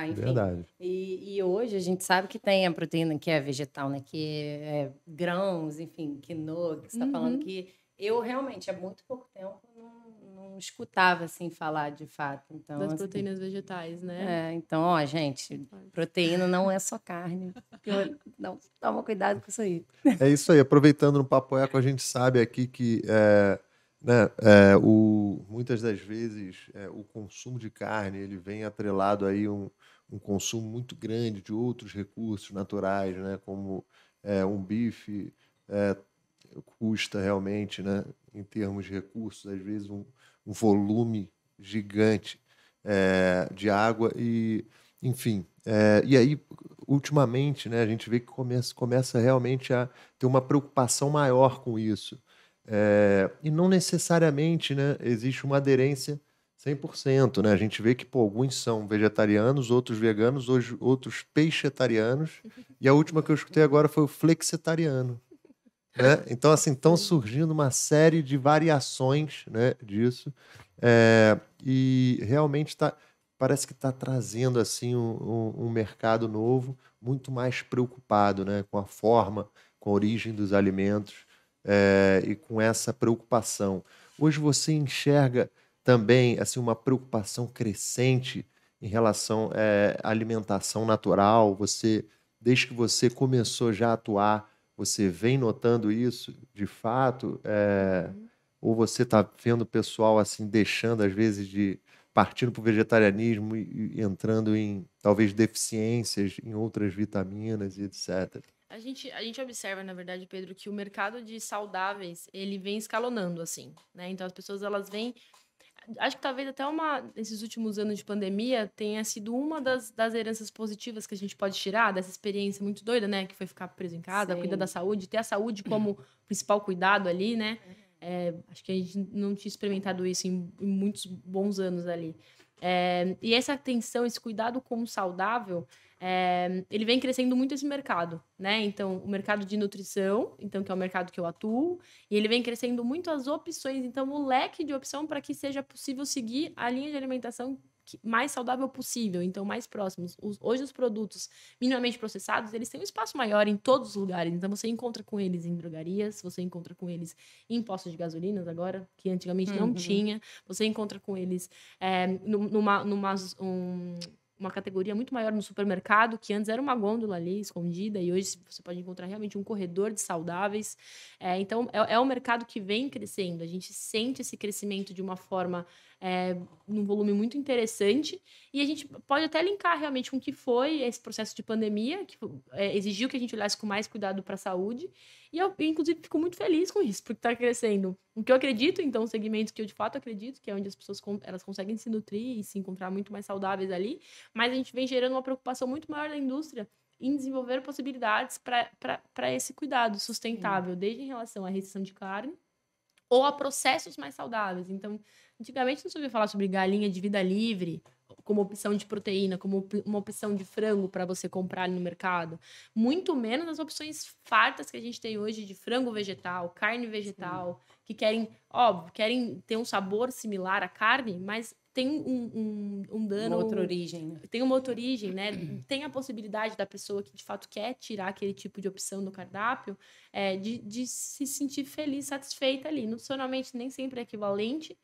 enfim. Verdade. E hoje a gente sabe que tem a proteína que é vegetal, né? Que é grãos, enfim, quinoa, que você está falando que eu realmente, há muito pouco tempo, não escutava assim falar de fato. Então, Das assim, proteínas vegetais, né? então, ó, gente, proteína não é só carne. Não, toma cuidado com isso aí. É isso aí. Aproveitando no Papo Eco, a gente sabe aqui que né, muitas das vezes o consumo de carne ele vem atrelado aí um consumo muito grande de outros recursos naturais, né, como um bife custa realmente, né, em termos de recursos, às vezes um volume gigante de água e, enfim, e aí ultimamente, né, a gente vê que começa realmente a ter uma preocupação maior com isso. E não necessariamente, né, existe uma aderência 100%, né? A gente vê que alguns são vegetarianos, outros veganos, outros peixetarianos, e a última que eu escutei agora foi o flexitariano. Né? Então, assim, estão surgindo uma série de variações, né, disso, e realmente parece que está trazendo assim um mercado novo, muito mais preocupado, né, com a forma, com a origem dos alimentos e com essa preocupação. Hoje você enxerga também assim uma preocupação crescente em relação à alimentação natural. Desde que você começou já a atuar, você vem notando isso de fato? Ou você está vendo o pessoal assim deixando, às vezes, de partindo para o vegetarianismo e entrando em talvez deficiências em outras vitaminas e etc. A gente observa, na verdade, Pedro, que o mercado de saudáveis, ele vem escalonando, assim, né? Então, as pessoas, elas vêm... Acho que talvez até nesses últimos anos de pandemia, tenha sido uma das heranças positivas que a gente pode tirar dessa experiência muito doida, né? Que foi ficar preso em casa, cuidar da saúde, ter a saúde como principal cuidado ali, né? Acho que a gente não tinha experimentado isso em muitos bons anos ali. E essa atenção, esse cuidado com o saudável, ele vem crescendo muito esse mercado, né? Então, o mercado de nutrição, então, que é o mercado que eu atuo, e ele vem crescendo muito as opções, então, o leque de opção para que seja possível seguir a linha de alimentação mais saudável possível, então mais próximos. Hoje os produtos minimamente processados, eles têm um espaço maior em todos os lugares, então você encontra com eles em drogarias, você encontra com eles em postos de gasolinas agora, que antigamente não tinha, você encontra com eles uma categoria muito maior no supermercado, que antes era uma gôndola ali escondida, e hoje você pode encontrar realmente um corredor de saudáveis. Então, é um mercado que vem crescendo. A gente sente esse crescimento de uma forma, num volume muito interessante, e a gente pode até linkar realmente com o que foi esse processo de pandemia, que exigiu que a gente olhasse com mais cuidado para a saúde, e eu, inclusive, fico muito feliz com isso, porque está crescendo. O que eu acredito, então, segmentos que eu de fato acredito, que é onde as pessoas elas conseguem se nutrir e se encontrar muito mais saudáveis ali, mas a gente vem gerando uma preocupação muito maior da indústria em desenvolver possibilidades para esse cuidado sustentável, desde em relação à restrição de carne ou a processos mais saudáveis. Então, antigamente não se ouvia falar sobre galinha de vida livre como opção de proteína, como uma opção de frango para você comprar ali no mercado. Muito menos as opções fartas que a gente tem hoje de frango vegetal, carne vegetal, que querem ter um sabor similar à carne, mas tem um dano... Uma outra origem, né? Tem uma outra origem, né? Tem a possibilidade da pessoa que, de fato, quer tirar aquele tipo de opção do cardápio, de se sentir feliz, satisfeita ali. Nutricionalmente, nem sempre é equivalente,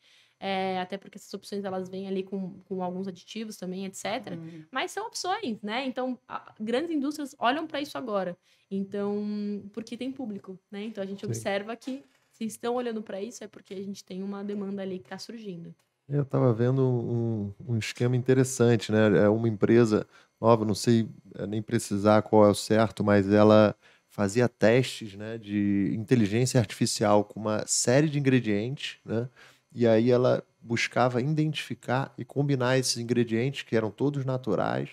até porque essas opções, elas vêm ali com alguns aditivos também, etc. Mas são opções, né? Então, grandes indústrias olham para isso agora. Então, porque tem público, né? Então, a gente observa que se estão olhando para isso, é porque a gente tem uma demanda ali que está surgindo. Eu estava vendo um esquema interessante, né? É uma empresa nova, não sei nem precisar qual é o certo, mas ela fazia testes, né, de inteligência artificial com uma série de ingredientes, né? E aí ela buscava identificar e combinar esses ingredientes, que eram todos naturais,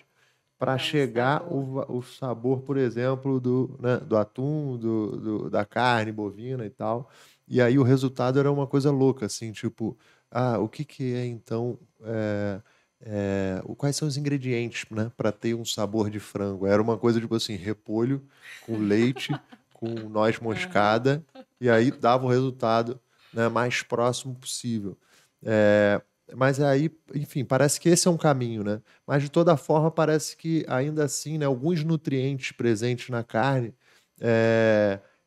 para chegar o sabor, por exemplo, do atum, da carne bovina e tal. E aí o resultado era uma coisa louca, assim, tipo... o que é então? Quais são os ingredientes, né, para ter um sabor de frango? Era uma coisa tipo assim, repolho com leite, com noz moscada, e aí dava o resultado, né, mais próximo possível. Mas aí, enfim, parece que esse é um caminho, né? Mas de toda forma parece que ainda assim, né, alguns nutrientes presentes na carne,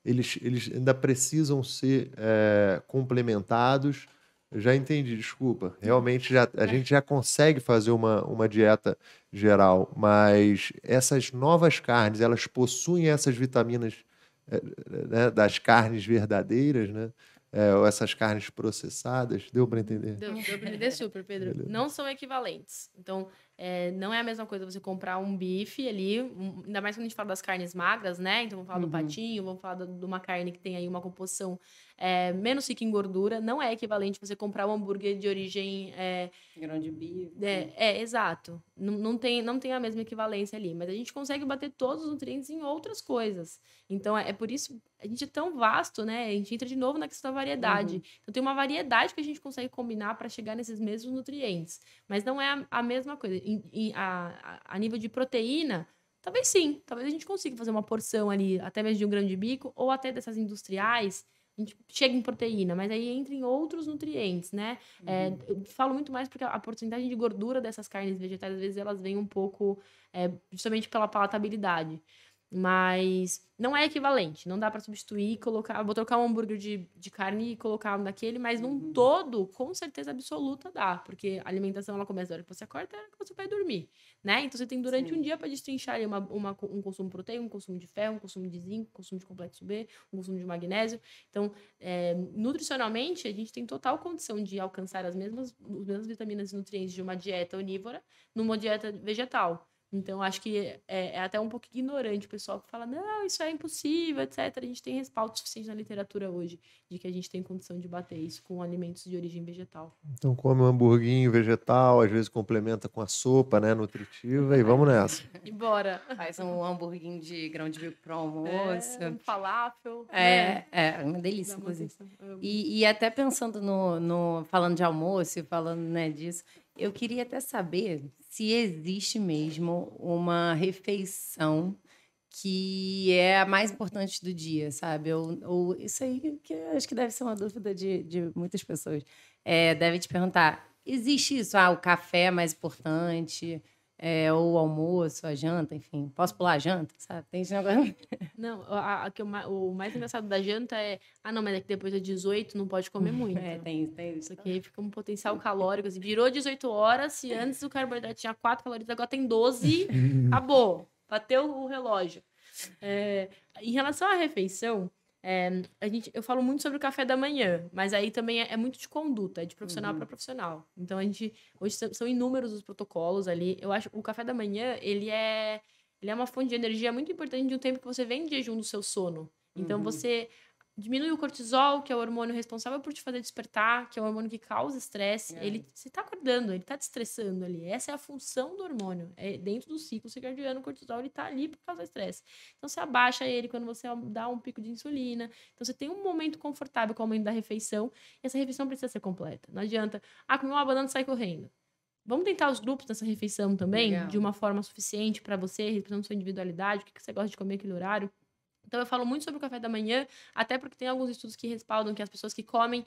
eles ainda precisam ser complementados. Eu já entendi, desculpa. Realmente a gente já consegue fazer uma dieta geral, mas essas novas carnes, elas possuem essas vitaminas, né, das carnes verdadeiras, né? Ou essas carnes processadas. Deu para entender? Deu para entender super, Pedro. Beleza. Não são equivalentes. Então, não é a mesma coisa você comprar um bife ali, ainda mais quando a gente fala das carnes magras, né? Então, vamos falar do patinho, vamos falar de uma carne que tem aí uma composição menos rica em gordura. Não é equivalente você comprar um hambúrguer de origem... Grão de bife. Exato. Não tem a mesma equivalência ali. Mas a gente consegue bater todos os nutrientes em outras coisas. Então, é por isso... A gente é tão vasto, né? A gente entra de novo na questão da variedade. Então, tem uma variedade que a gente consegue combinar para chegar nesses mesmos nutrientes. Mas não é a mesma coisa. A nível de proteína, talvez sim. Talvez a gente consiga fazer uma porção ali, até mesmo de um grão de bico, ou até dessas industriais, a gente chega em proteína, mas aí entra em outros nutrientes, né? Eu falo muito mais porque a porcentagem de gordura dessas carnes vegetais, às vezes, elas vêm um pouco justamente pela palatabilidade. Mas não é equivalente, não dá para substituir, vou trocar um hambúrguer de carne e colocar um daquele, mas num todo, com certeza absoluta dá, porque a alimentação ela começa da hora que você acorda até a hora que você vai dormir, né? Então você tem durante um dia para destrinchar ali um consumo proteico, um consumo de ferro, um consumo de zinco, um consumo de complexo B, um consumo de magnésio. Então, nutricionalmente, a gente tem total condição de alcançar as mesmas vitaminas e nutrientes de uma dieta onívora numa dieta vegetal. Então, acho que é até um pouco ignorante o pessoal que fala, não, isso é impossível, etc. A gente tem respaldo suficiente na literatura hoje de que a gente tem condição de bater isso com alimentos de origem vegetal. Então come um hamburguinho vegetal, às vezes complementa com a sopa, né, nutritiva, e vamos nessa. E bora! Faz um hamburguinho de grão de bico para o almoço. Um falafel. É uma delícia, inclusive. E até pensando falando de almoço e falando, né, disso, eu queria até saber se existe mesmo uma refeição que é a mais importante do dia, sabe? Ou isso aí que eu acho que deve ser uma dúvida de muitas pessoas. Deve te perguntar, existe isso? O café é mais importante, ou o almoço, a janta, enfim. Posso pular a janta, sabe? Tem esse negócio. Não, o mais engraçado da janta não, mas é que depois das 18 não pode comer muito. Tem isso. Isso aqui aí fica um potencial calórico. Assim, virou 18 horas, se antes o carboidrato tinha 4 calorias, agora tem 12, acabou. Bateu o relógio. Em relação à refeição, eu falo muito sobre o café da manhã, mas aí também é muito de conduta, é de profissional para profissional. Então, hoje são inúmeros os protocolos ali. Eu acho que o café da manhã, ele é uma fonte de energia muito importante de um tempo que você vem de jejum do seu sono. Então, você diminui o cortisol, que é o hormônio responsável por te fazer despertar, que é o hormônio que causa estresse. Você está acordando, ele está te estressando ali. Essa é a função do hormônio. Dentro do ciclo circadiano, o cortisol está ali por causa do estresse. Então, você abaixa ele quando você dá um pico de insulina. Então, você tem um momento confortável com o aumento da refeição. E essa refeição precisa ser completa. Não adianta, comer uma banana e sair correndo. Vamos tentar os grupos nessa refeição também, Legal. de uma forma suficiente para você, respeitando sua individualidade, o que você gosta de comer aquele horário. Então, eu falo muito sobre o café da manhã, até porque tem alguns estudos que respaldam que as pessoas que comem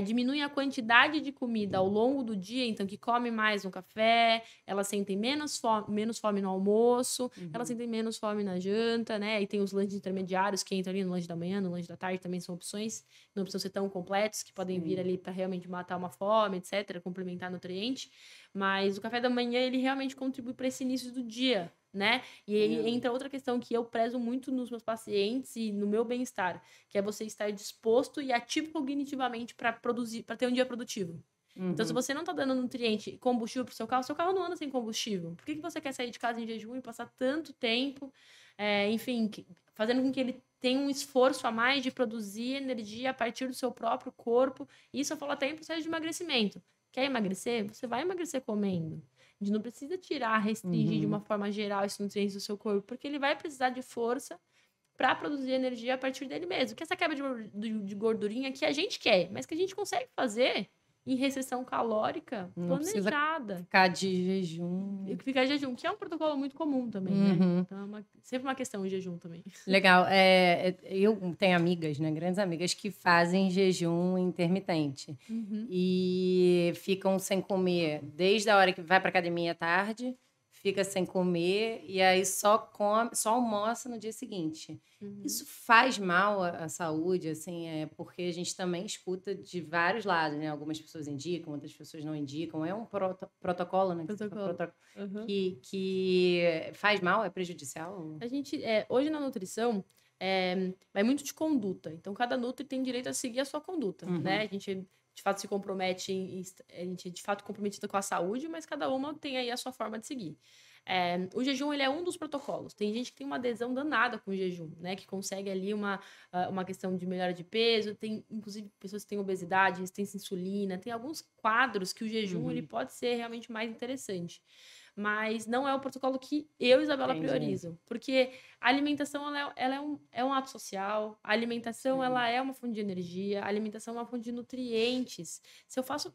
diminuem a quantidade de comida ao longo do dia, então, que comem mais no café, elas sentem menos fome no almoço, elas sentem menos fome na janta, né? E tem os lanches intermediários que entram ali no lanche da manhã, no lanche da tarde, também são opções, não precisam ser tão completos, que podem vir ali para realmente matar uma fome, etc., complementar nutriente. Mas o café da manhã, ele realmente contribui para esse início do dia, né? E aí entra outra questão que eu prezo muito nos meus pacientes e no meu bem-estar, que é você estar disposto e ativo cognitivamente para produzir, para ter um dia produtivo. Então, se você não tá dando nutriente, combustível pro seu carro não anda sem combustível. Por que você quer sair de casa em jejum e passar tanto tempo, enfim, fazendo com que ele tenha um esforço a mais de produzir energia a partir do seu próprio corpo? Isso eu falo até em processo de emagrecimento. Quer emagrecer? Você vai emagrecer comendo. A gente não precisa tirar, restringir de uma forma geral esses nutrientes do seu corpo, porque ele vai precisar de força para produzir energia a partir dele mesmo. Que essa quebra de gordurinha que a gente quer, mas que a gente consegue fazer em restrição calórica planejada. Ficar de jejum. Ficar de jejum, que é um protocolo muito comum também, né? Então, sempre uma questão de jejum também. Legal. Eu tenho amigas, né? Grandes amigas que fazem jejum intermitente. E ficam sem comer desde a hora que vai para academia à tarde, fica sem comer e aí só almoça no dia seguinte. Isso faz mal à saúde, assim, porque a gente também escuta de vários lados, né? Algumas pessoas indicam, outras pessoas não indicam. É um protocolo, né? Que faz mal, é prejudicial? A gente, hoje na nutrição, vai muito de conduta. Então, cada nutri tem direito a seguir a sua conduta, né? A gente, de fato, se compromete, a gente é, de fato, comprometida com a saúde, mas cada uma tem aí a sua forma de seguir. O jejum, ele é um dos protocolos. Tem gente que tem uma adesão danada com o jejum, né? Que consegue ali uma questão de melhora de peso. Tem, inclusive, pessoas que têm obesidade, resistência à insulina. Tem alguns quadros que o jejum, ele pode ser realmente mais interessante. Mas não é o protocolo que eu e Isabela priorizo. Porque a alimentação, ela é um ato social. A alimentação, ela é uma fonte de energia. A alimentação é uma fonte de nutrientes. Se eu faço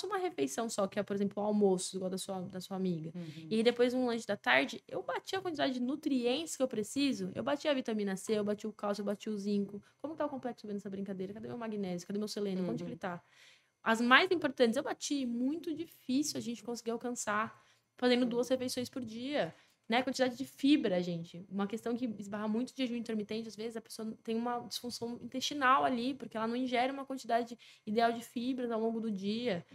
uma refeição só, que é, por exemplo, o almoço, igual da sua amiga, e depois um lanche da tarde, eu bati a quantidade de nutrientes que eu preciso. Eu bati a vitamina C, eu bati o cálcio, eu bati o zinco. Como tá o complexo vendo essa brincadeira? Cadê meu magnésio? Cadê meu selênio? Onde que ele tá? As mais importantes eu bati. Muito difícil a gente conseguir alcançar fazendo 2 refeições por dia, né? Quantidade de fibra, gente. Uma questão que esbarra muito de jejum intermitente, às vezes a pessoa tem uma disfunção intestinal ali, porque ela não ingere uma quantidade ideal de fibras ao longo do dia.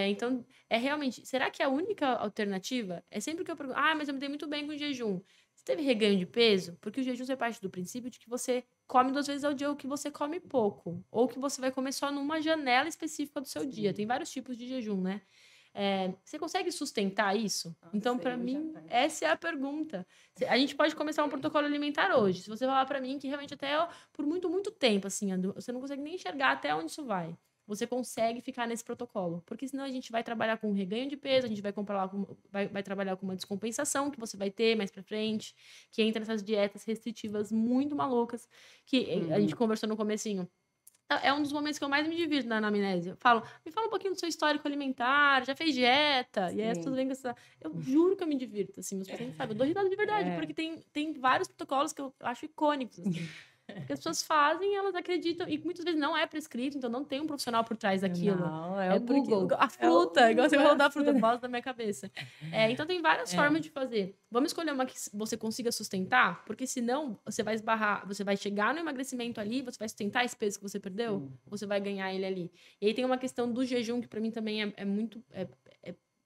Então, realmente, será que a única alternativa é sempre que eu pergunto, mas eu me dei muito bem com o jejum. Você teve reganho de peso? Porque o jejum é parte do princípio de que você come 2 vezes ao dia ou que você come pouco, ou que você vai comer só numa janela específica do seu dia. Tem vários tipos de jejum, né? Você consegue sustentar isso? Então, para mim, essa é a pergunta. A gente pode começar um protocolo alimentar hoje. Se você falar para mim que realmente até por muito, muito tempo, assim, você não consegue nem enxergar até onde isso vai. Você consegue ficar nesse protocolo. Porque senão a gente vai trabalhar com reganho de peso, a gente vai trabalhar com uma descompensação que você vai ter mais para frente, que entra nessas dietas restritivas muito malucas, que a gente conversou no comecinho. É um dos momentos que eu mais me divirto na anamnese. Me fala um pouquinho do seu histórico alimentar, já fez dieta? E aí as pessoas vêm com essa... Eu juro que eu me divirto, assim, meus pacientes sabem. Eu dou risada de verdade, porque tem vários protocolos que eu acho icônicos, assim. Porque as pessoas fazem, elas acreditam, e muitas vezes não é prescrito, então não tem um profissional por trás daquilo. Não, é o Google. A fruta, igual você falou da fruta, bola da minha cabeça. Então tem várias formas de fazer. Vamos escolher uma que você consiga sustentar, porque senão você vai esbarrar, você vai chegar no emagrecimento ali, você vai sustentar esse peso que você perdeu, você vai ganhar ele ali. E aí tem uma questão do jejum, que para mim também é muito...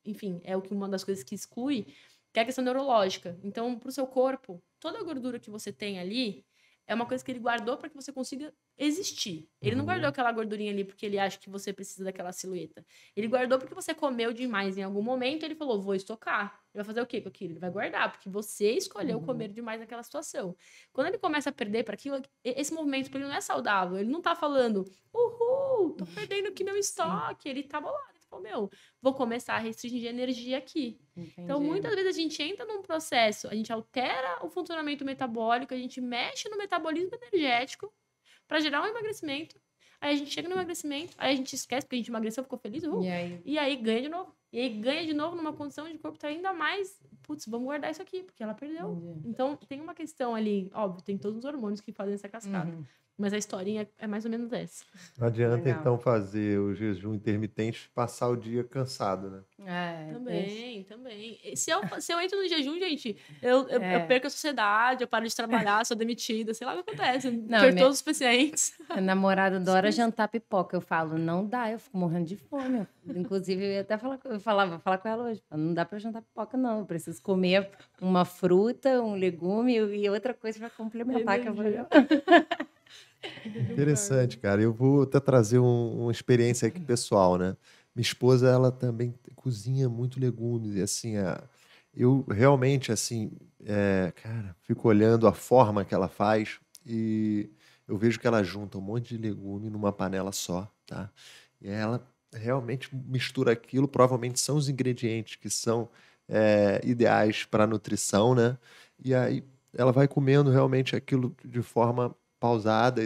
enfim, é uma das coisas que exclui, que é a questão neurológica. Então, pro seu corpo, toda a gordura que você tem ali, é uma coisa que ele guardou para que você consiga existir. Ele não guardou aquela gordurinha ali porque ele acha que você precisa daquela silhueta. Ele guardou porque você comeu demais em algum momento e ele falou, vou estocar. Ele vai fazer o quê com aquilo? Ele vai guardar, porque você escolheu comer demais naquela situação. Quando ele começa a perder para aquilo, esse movimento para ele não é saudável. Ele não tá falando, tô perdendo aqui meu estoque. Ele tá bolado. Vou começar a restringir energia aqui. Entendi. Então, muitas vezes a gente entra num processo, a gente altera o funcionamento metabólico, a gente mexe no metabolismo energético para gerar um emagrecimento. Aí a gente chega no emagrecimento, aí a gente esquece porque a gente emagreceu, ficou feliz, e aí ganha de novo. E aí ganha de novo numa condição de o corpo tá ainda mais, putz, vamos guardar isso aqui, porque ela perdeu. Entendi. Então, tem uma questão ali, óbvio, tem todos os hormônios que fazem essa cascata. Mas a historinha é mais ou menos essa. Não adianta, Legal. então, fazer o jejum intermitente e passar o dia cansado, né? Também. E se eu entro no jejum, gente, eu perco a sociedade, eu paro de trabalhar, sou demitida, sei lá o que acontece. Perco todos os pacientes. A namorada adora jantar pipoca. Eu falo, não dá, eu fico morrendo de fome. Inclusive, eu ia até falar com ela hoje. Não dá pra jantar pipoca, não. Eu preciso comer uma fruta, um legume e outra coisa pra complementar. Que eu vou... Interessante, cara. Eu vou até trazer uma experiência aqui pessoal, né? Minha esposa, ela também cozinha muito legumes. E assim, eu realmente, assim, cara, fico olhando a forma que ela faz e eu vejo que ela junta um monte de legume numa panela só, tá? E ela realmente mistura aquilo. Provavelmente são os ingredientes que são ideais para a nutrição, né? E aí ela vai comendo realmente aquilo de forma pausada,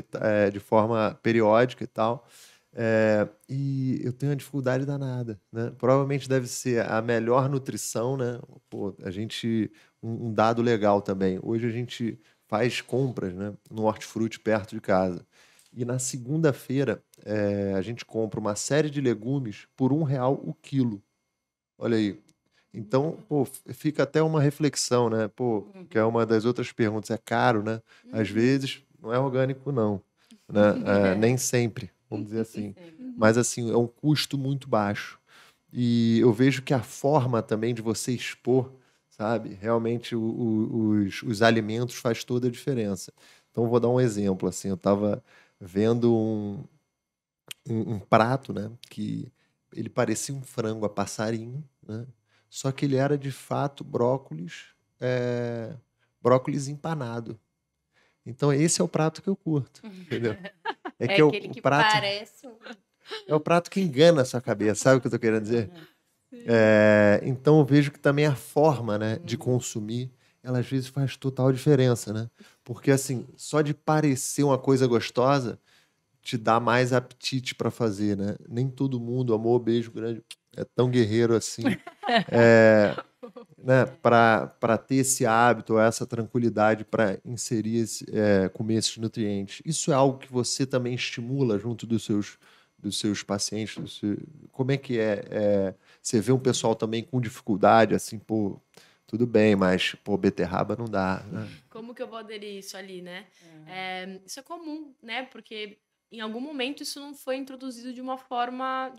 de forma periódica e tal. E eu tenho uma dificuldade danada, né? Provavelmente deve ser a melhor nutrição, né? Pô, um dado legal também. Hoje a gente faz compras, né, no hortifruti perto de casa. E na segunda-feira a gente compra uma série de legumes por R$ 1 o quilo. Olha aí. Então, pô, fica até uma reflexão, né? Pô, que é uma das outras perguntas. É caro, né? Às vezes não é orgânico, não, né? Nem sempre, vamos dizer assim. Mas, assim, é um custo muito baixo. E eu vejo que a forma também de você expor, sabe? Realmente os alimentos faz toda a diferença. Então, vou dar um exemplo, assim. Eu estava vendo um prato, né? Que ele parecia um frango a passarinho, né? Só que ele era, de fato, brócolis empanado. Então, esse é o prato que eu curto, entendeu? É que aquele que prato, parece... é o prato que engana a sua cabeça, sabe o que eu estou querendo dizer? Então, eu vejo que também a forma, né, de consumir, ela às vezes faz total diferença, né? Porque, assim, só de parecer uma coisa gostosa, te dá mais apetite para fazer, né? Nem todo mundo, amor, beijo grande, é tão guerreiro assim, né? Para ter esse hábito, essa tranquilidade para inserir, comer esses nutrientes. Isso é algo que você também estimula junto dos seus pacientes? Como é que é? Você vê um pessoal também com dificuldade, assim, pô, tudo bem, mas, pô, beterraba não dá, né? Como que eu vou aderir isso ali, né? Isso é comum, né? Porque em algum momento isso não foi introduzido de uma forma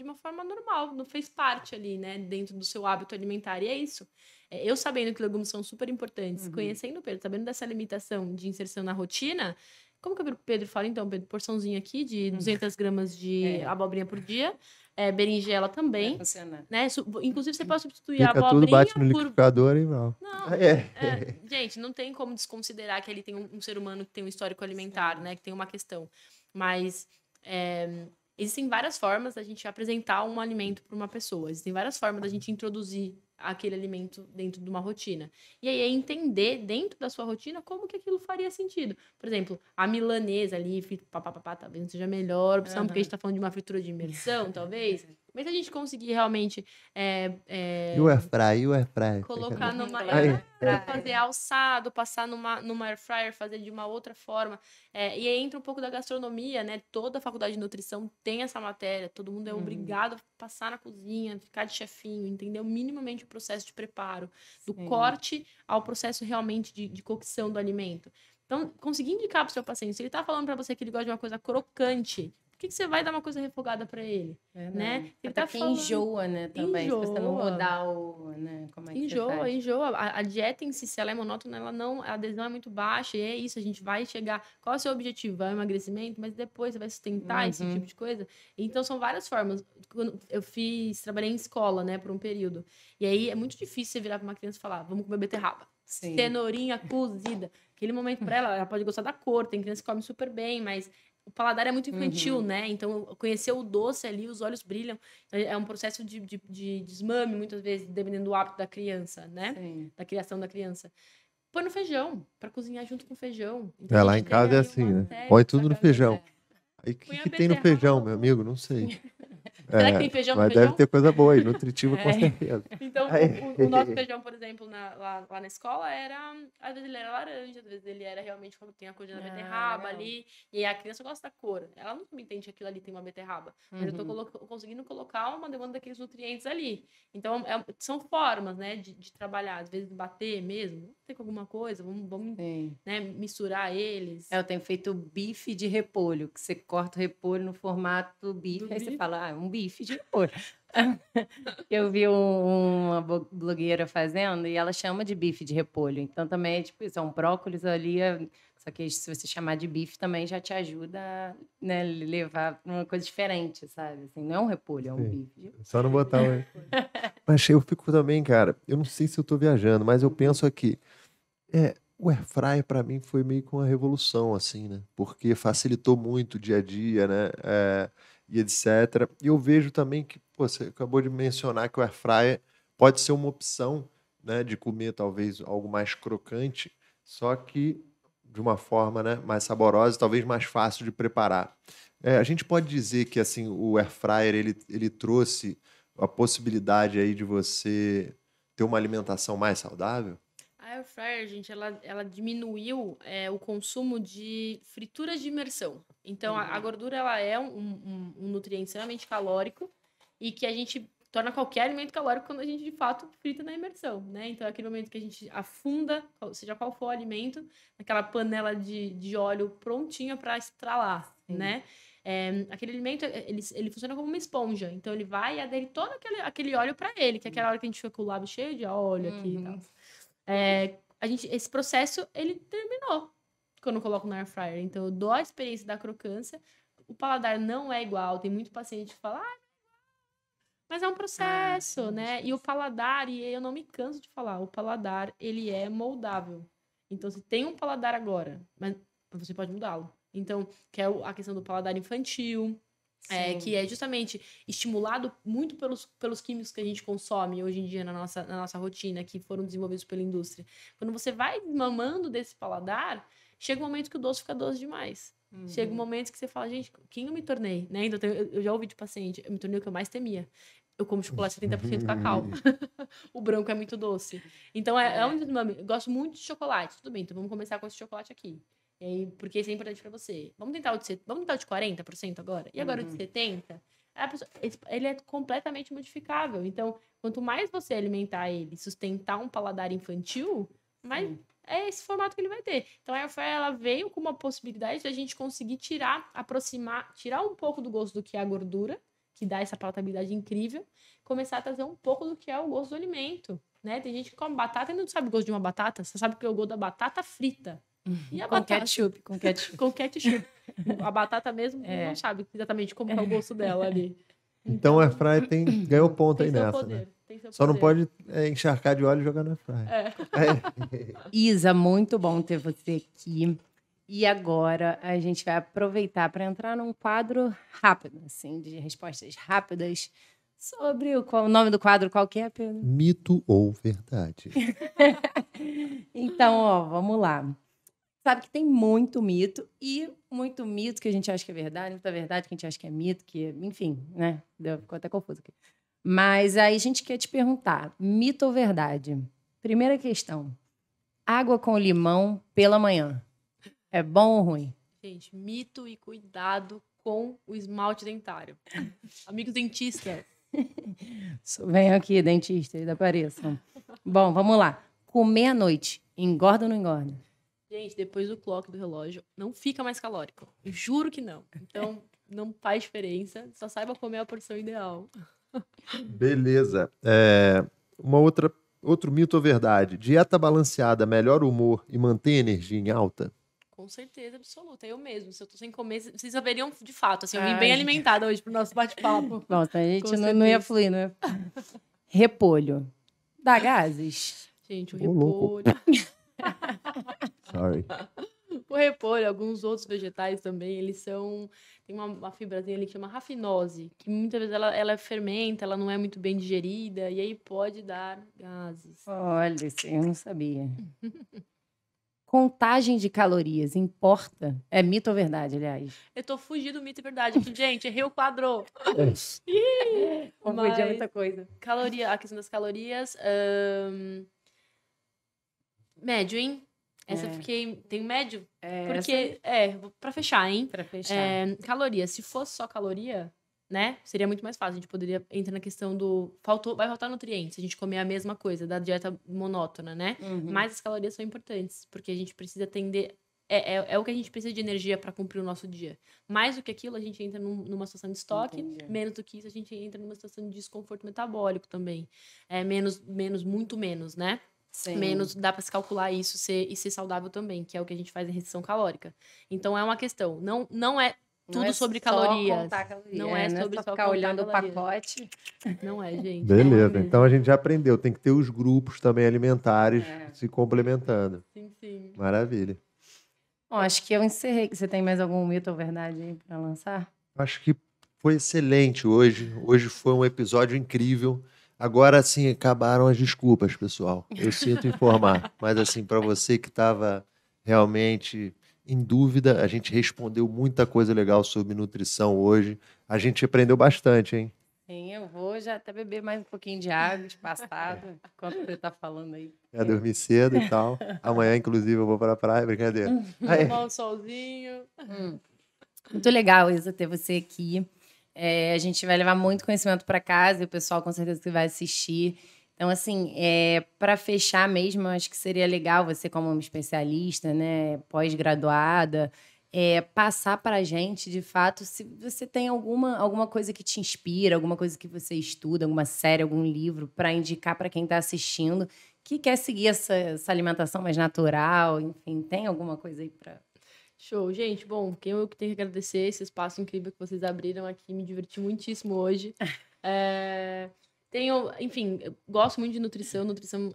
normal, não fez parte ali, né? Dentro do seu hábito alimentar. E é isso. Eu sabendo que legumes são super importantes, conhecendo o Pedro, sabendo dessa limitação de inserção na rotina, como que o Pedro fala, então, Pedro? Porçãozinha aqui de 200 gramas de abobrinha por dia, berinjela também, né? Inclusive, você pode substituir a Fica tudo, abobrinha bate no por... liquidificador e não. Não, gente, não tem como desconsiderar que ele tem um ser humano que tem um histórico alimentar, né? Que tem uma questão. Mas existem várias formas da gente apresentar um alimento para uma pessoa. Existem várias formas da gente introduzir aquele alimento dentro de uma rotina. E aí é entender dentro da sua rotina como que aquilo faria sentido. Por exemplo, a milanesa ali, talvez não seja a melhor opção, porque a gente está falando de uma fritura de imersão, talvez. Mas se a gente conseguir realmente E o airfry? colocar numa fazer alçado, passar numa air fryer, fazer de uma outra forma. E aí entra um pouco da gastronomia, né? Toda a faculdade de nutrição tem essa matéria, todo mundo é obrigado a passar na cozinha, ficar de chefinho, entender minimamente o processo de preparo, do corte ao processo realmente de cocção do alimento. Então, conseguir indicar para o seu paciente, se ele está falando para você que ele gosta de uma coisa crocante, por que você vai dar uma coisa refogada para ele? Né? Ele tá falando... enjoa, né? Também, se você não mudar né? Como é que Enjoa. A dieta em si, se ela é monótona, a adesão é muito baixa, e é isso, a gente vai chegar... Qual é o seu objetivo? Vai o emagrecimento, mas depois você vai sustentar esse tipo de coisa? Então, são várias formas. Quando eu trabalhei em escola, né, por um período. E aí, é muito difícil você virar para uma criança e falar, vamos comer beterraba. Sim. Cenourinha cozida. Aquele momento para ela pode gostar da cor, tem criança que come super bem, mas... O paladar é muito infantil, né? Então, conhecer o doce ali, os olhos brilham. É um processo de desmame, muitas vezes, dependendo do hábito da criança, né? Sim. Da criação da criança. Põe no feijão, para cozinhar junto com o feijão. Então, lá em casa é assim, né? Põe tudo no feijão. Aí o Põe que a que tem no beterraba feijão, no meu fogo. amigo? Não sei. Será que tem feijão no Mas feijão? deve ter coisa boa aí, nutritiva com É. certeza. Então, Aí- o nosso feijão, por exemplo, lá na escola, às vezes ele era laranja, às vezes ele era realmente como tem a cor da beterraba legal. ali. E aí a criança gosta da cor. Ela não me entende que aquilo ali tem uma beterraba. Mas eu tô conseguindo colocar uma demanda daqueles nutrientes ali. Então, são formas, né, de trabalhar. Às vezes bater mesmo. Vamos ter com alguma coisa, vamos Sim. né, misturar eles. Eu tenho feito bife de repolho, que você corta o repolho no formato bife, Do aí você bife. fala, um bife de repolho. Eu vi uma blogueira fazendo e ela chama de bife de repolho. Então também é tipo isso, é um brócolis ali, só que se você chamar de bife também já te ajuda a, né, levar pra uma coisa diferente, sabe? Assim, não é um repolho, é um Sim. bife. Só não botar o... Mas eu fico também, cara, eu não sei se eu tô viajando, mas eu penso aqui, o airfryer para mim foi meio que uma revolução, assim, né? Porque facilitou muito o dia a dia, né? E etc. E eu vejo também que, pô, você acabou de mencionar que o airfryer pode ser uma opção, né, de comer talvez algo mais crocante, só que de uma forma, né, mais saborosa, talvez mais fácil de preparar. A gente pode dizer que assim o airfryer ele trouxe a possibilidade aí de você ter uma alimentação mais saudável? A air fryer, gente, ela diminuiu o consumo de frituras de imersão. Então, a gordura ela é um nutriente extremamente calórico e que a gente torna qualquer alimento calórico quando a gente, de fato, frita na imersão, né? Então, é aquele momento que a gente afunda, seja qual for o alimento, naquela panela de óleo prontinha para estralar, Sim. né? Aquele alimento, ele funciona como uma esponja. Então, ele vai e adere todo aquele óleo para ele, que é aquela hora que a gente fica com o lábio cheio de óleo aqui e tal. Esse processo, ele terminou quando eu coloco no air fryer. Então, eu dou a experiência da crocância. O paladar não é igual. Tem muito paciente que fala, mas é um processo, né? E o paladar, e eu não me canso de falar, o paladar, ele é moldável. Então, se tem um paladar agora, mas você pode mudá-lo. Então, que é a questão do paladar infantil, que é justamente estimulado muito pelos químicos que a gente consome hoje em dia na nossa rotina, que foram desenvolvidos pela indústria. Quando você vai mamando desse paladar, chega um momento que o doce fica doce demais. Chega um momento que você fala, gente, quem eu me tornei? Né? Então, eu já ouvi de paciente, eu me tornei o que eu mais temia. Eu como chocolate 70% cacau. O branco é muito doce. Então, eu gosto muito de chocolate. Tudo bem, então vamos começar com esse chocolate aqui. E aí, porque isso é importante pra você. Vamos tentar o de 40% agora? E agora o de 70%? Ele é completamente modificável. Então, quanto mais você alimentar ele, sustentar um paladar infantil, mais é esse formato que ele vai ter. Então, a air fryer, ela veio com uma possibilidade de a gente conseguir tirar um pouco do gosto do que é a gordura, que dá essa palatabilidade incrível, começar a trazer um pouco do que é o gosto do alimento, né? Tem gente que come batata e não sabe o gosto de uma batata, você sabe que é o gosto da batata frita. E a Com batata? ketchup, com ketchup. Com ketchup. A batata mesmo não sabe exatamente como é o gosto dela ali. Então, o airfryer ganhou ponto tem aí seu nessa, poder, né? tem seu Só não poder. pode encharcar de óleo e jogar no airfryer. Isa, muito bom ter você aqui. E agora a gente vai aproveitar para entrar num quadro rápido, assim, de respostas rápidas sobre o nome do quadro, qual que é, Pedro? Mito ou verdade? Então, ó, vamos lá. Sabe que tem muito mito que a gente acha que é verdade, muita verdade que a gente acha que é mito, enfim, né? Ficou até confuso aqui. Mas aí a gente quer te perguntar, mito ou verdade? Primeira questão, água com limão pela manhã, é bom ou ruim? Gente, mito e cuidado com o esmalte dentário. Amigos dentistas. Venham aqui, dentista, e apareçam. Bom, vamos lá. Comer à noite, engorda ou não engorda? Gente, depois do clock do relógio, não fica mais calórico. Eu juro que não. Então, não faz diferença. Só saiba comer a porção ideal. Beleza. Outro mito ou verdade? Dieta balanceada melhora o humor e mantém a energia em alta? Com certeza absoluta. Eu mesmo. Se eu tô sem comer, vocês saberiam de fato. Assim, eu vim Ai. bem alimentada hoje pro nosso bate-papo. Bom, então a gente Com não ia certeza. fluir, não ia... Repolho. Dá gases? Gente, o Ô, louco. repolho. Sorry. O repolho, alguns outros vegetais também, eles são... Tem uma fibrazinha ali que chama rafinose, que muitas vezes ela fermenta, ela não é muito bem digerida, e aí pode dar gases. Olha, isso eu não sabia. contagem de calorias importa? É mito ou verdade, aliás? Eu tô fugindo do mito e verdade aqui, gente. Errei o quadro. Confundi muita coisa. A questão das calorias. Médio, hein? Essa eu fiquei. Tem médio? Porque, pra fechar, hein? Pra fechar. Caloria. Se fosse só caloria, né? Seria muito mais fácil. A gente poderia entrar na questão do. Vai faltar nutrientes, se a gente comer a mesma coisa, da dieta monótona, né? Mas as calorias são importantes, porque a gente precisa atender. É o que a gente precisa de energia para cumprir o nosso dia. Mais do que aquilo, a gente entra numa situação de estoque. Entendi. Menos do que isso, a gente entra numa situação de desconforto metabólico também. Muito menos, né? Sim. Menos dá para se calcular isso e ser saudável também, que é o que a gente faz em restrição calórica. Então, é uma questão. Não é tudo sobre calorias. Não é sobre só ficar olhando o pacote. Não é, gente. Beleza, então a gente já aprendeu. Tem que ter os grupos também alimentares se complementando. Sim. Maravilha. Bom, acho que eu encerrei. Você tem mais algum mito ou verdade aí para lançar? Acho que foi excelente hoje. Hoje foi um episódio incrível. Agora, sim, acabaram as desculpas, pessoal. Eu sinto informar. Mas, assim, para você que estava realmente em dúvida, a gente respondeu muita coisa legal sobre nutrição hoje. A gente aprendeu bastante, hein? Sim, eu vou já até beber mais um pouquinho de água espaçado, enquanto você está falando aí. Dormir cedo e tal. Amanhã, inclusive, eu vou para a praia, brincadeira. Tomar um solzinho. Muito legal, Isa, ter você aqui. A gente vai levar muito conhecimento para casa e o pessoal com certeza que vai assistir. Então, assim, para fechar mesmo, acho que seria legal você, como uma especialista, né, pós-graduada, passar para a gente, de fato, se você tem alguma coisa que te inspira, alguma coisa que você estuda, alguma série, algum livro, para indicar para quem está assistindo, que quer seguir essa alimentação mais natural, enfim, tem alguma coisa aí para... Show, gente. Bom, eu que tenho que agradecer esse espaço incrível que vocês abriram aqui. Me diverti muitíssimo hoje. Enfim, eu gosto muito de nutrição. Nutrição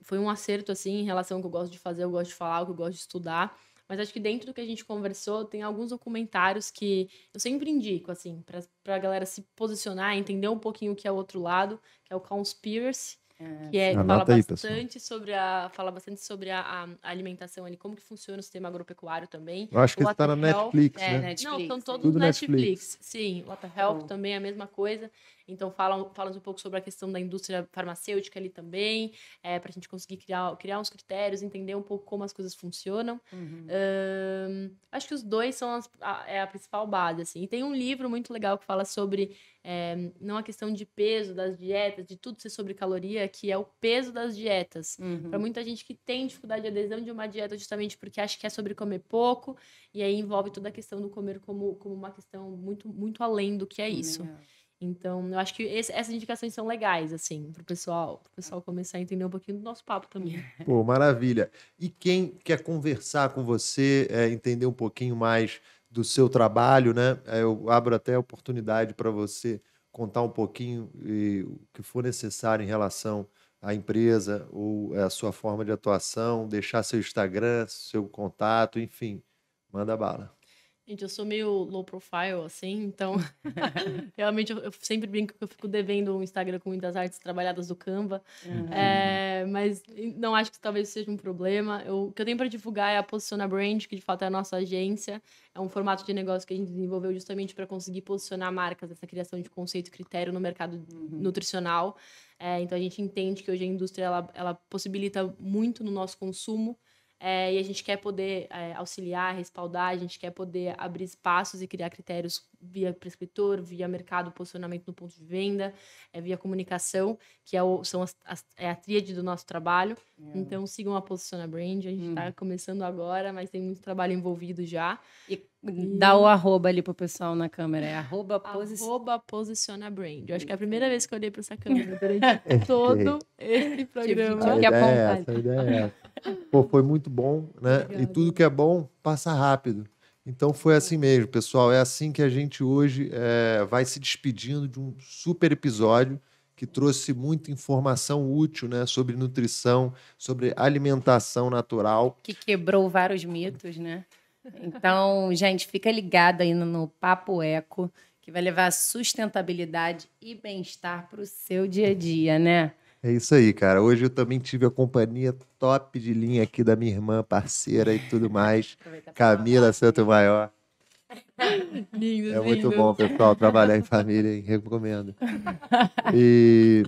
foi um acerto, assim, em relação ao que eu gosto de fazer, eu gosto de falar, o que eu gosto de estudar. Mas acho que dentro do que a gente conversou, tem alguns documentários que eu sempre indico, assim, pra galera se posicionar, entender um pouquinho o que é o outro lado, que é o Cowspiracy. Que fala bastante sobre a alimentação ali, como que funciona o sistema agropecuário também. Eu acho que está na Netflix, né? Netflix. Não, estão todos Tudo no Netflix. Netflix. Sim, o Water Health também é a mesma coisa. Então, falam um pouco sobre a questão da indústria farmacêutica ali também, para a gente conseguir criar uns critérios, entender um pouco como as coisas funcionam. Acho que os dois são a principal base, assim. E tem um livro muito legal que fala sobre não a questão de peso, das dietas, de tudo ser sobre caloria, que é o peso das dietas. Para muita gente que tem dificuldade de adesão de uma dieta justamente porque acha que é sobre comer pouco, e aí envolve toda a questão do comer como uma questão muito, muito além do que é isso. Então, eu acho que essas indicações são legais, assim, pro pessoal começar a entender um pouquinho do nosso papo também. Pô, maravilha. E quem quer conversar com você, entender um pouquinho mais do seu trabalho, né? Eu abro até a oportunidade para você contar um pouquinho o que for necessário em relação à empresa ou a sua forma de atuação, deixar seu Instagram, seu contato, enfim, manda bala. Gente, eu sou meio low profile, assim, então realmente eu sempre brinco que eu fico devendo um Instagram com muitas artes trabalhadas do Canva, mas não acho que talvez seja um problema. O que eu tenho para divulgar é a Posiciona Brand, que de fato é a nossa agência, é um formato de negócio que a gente desenvolveu justamente para conseguir posicionar marcas, essa criação de conceito e critério no mercado nutricional. Então a gente entende que hoje a indústria ela possibilita muito no nosso consumo, e a gente quer poder auxiliar, respaldar, a gente quer poder abrir espaços e criar critérios via prescritor, via mercado, posicionamento no ponto de venda, via comunicação, que é a tríade do nosso trabalho. Então, sigam a Posiciona Brand, a gente está começando agora, mas tem muito trabalho envolvido já. E dá o arroba ali pro pessoal na câmera, arroba Posiciona Brand. Eu acho que é a primeira vez que eu olhei para essa câmera durante todo esse programa. A ideia é essa. Pô, foi muito bom, né? Obrigada. E tudo que é bom passa rápido. Então foi assim mesmo, pessoal. É assim que a gente hoje vai se despedindo de um super episódio que trouxe muita informação útil, né, sobre nutrição, sobre alimentação natural. Que quebrou vários mitos, né? Então, gente, fica ligado aí no Papo Eco, que vai levar sustentabilidade e bem-estar para o seu dia a dia, né? É isso aí, cara. Hoje eu também tive a companhia top de linha aqui da minha irmã, parceira e tudo mais, Camila Santomaior. Lindos, É muito lindos. bom, pessoal, trabalhar em família, hein? Recomendo. E,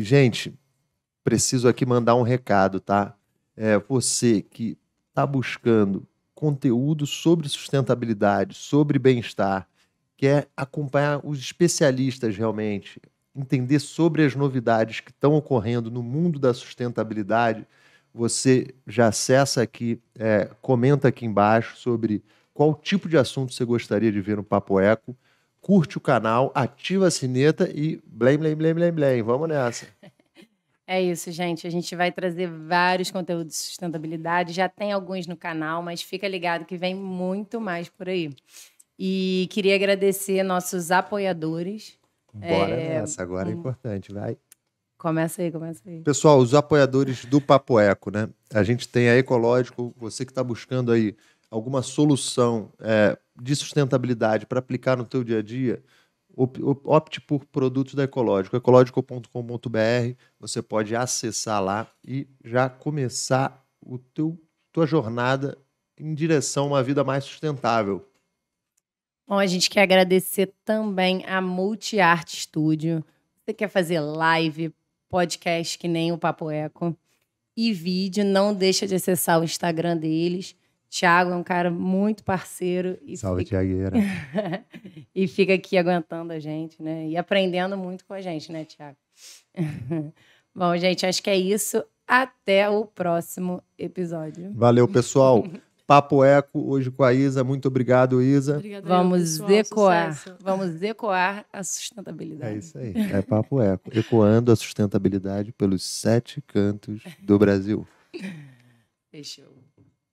gente, preciso aqui mandar um recado, tá? Você que está buscando conteúdo sobre sustentabilidade, sobre bem-estar, quer acompanhar os especialistas realmente, entender sobre as novidades que estão ocorrendo no mundo da sustentabilidade, você já acessa aqui, comenta aqui embaixo sobre qual tipo de assunto você gostaria de ver no Papo Eco, curte o canal, ativa a sineta e blém, blém, blém, blém, blém. Vamos nessa. É isso, gente. A gente vai trazer vários conteúdos de sustentabilidade. Já tem alguns no canal, mas fica ligado que vem muito mais por aí. E queria agradecer nossos apoiadores. Bora nessa, agora é importante, vai. Começa aí, começa aí. Pessoal, os apoiadores do Papo Eco, né? A gente tem a Ecológico, você que está buscando aí alguma solução de sustentabilidade para aplicar no teu dia a dia, opte por produtos da Ecológico, ecologico.com.br, você pode acessar lá e já começar tua jornada em direção a uma vida mais sustentável. Bom, a gente quer agradecer também a Multiarte Studio. Você quer fazer live, podcast que nem o Papo Eco e vídeo, não deixa de acessar o Instagram deles. Thiago é um cara muito parceiro. Salve, Thiagueira. E fica aqui aguentando a gente, né? E aprendendo muito com a gente, né, Thiago? Bom, gente, acho que é isso. Até o próximo episódio. Valeu, pessoal. Papo Eco, hoje com a Isa. Muito obrigado, Isa. Obrigada, Vamos pessoal. ecoar. Sucesso. Vamos ecoar a sustentabilidade. É isso aí. É Papo Eco. Ecoando a sustentabilidade pelos 7 cantos do Brasil. Fechou.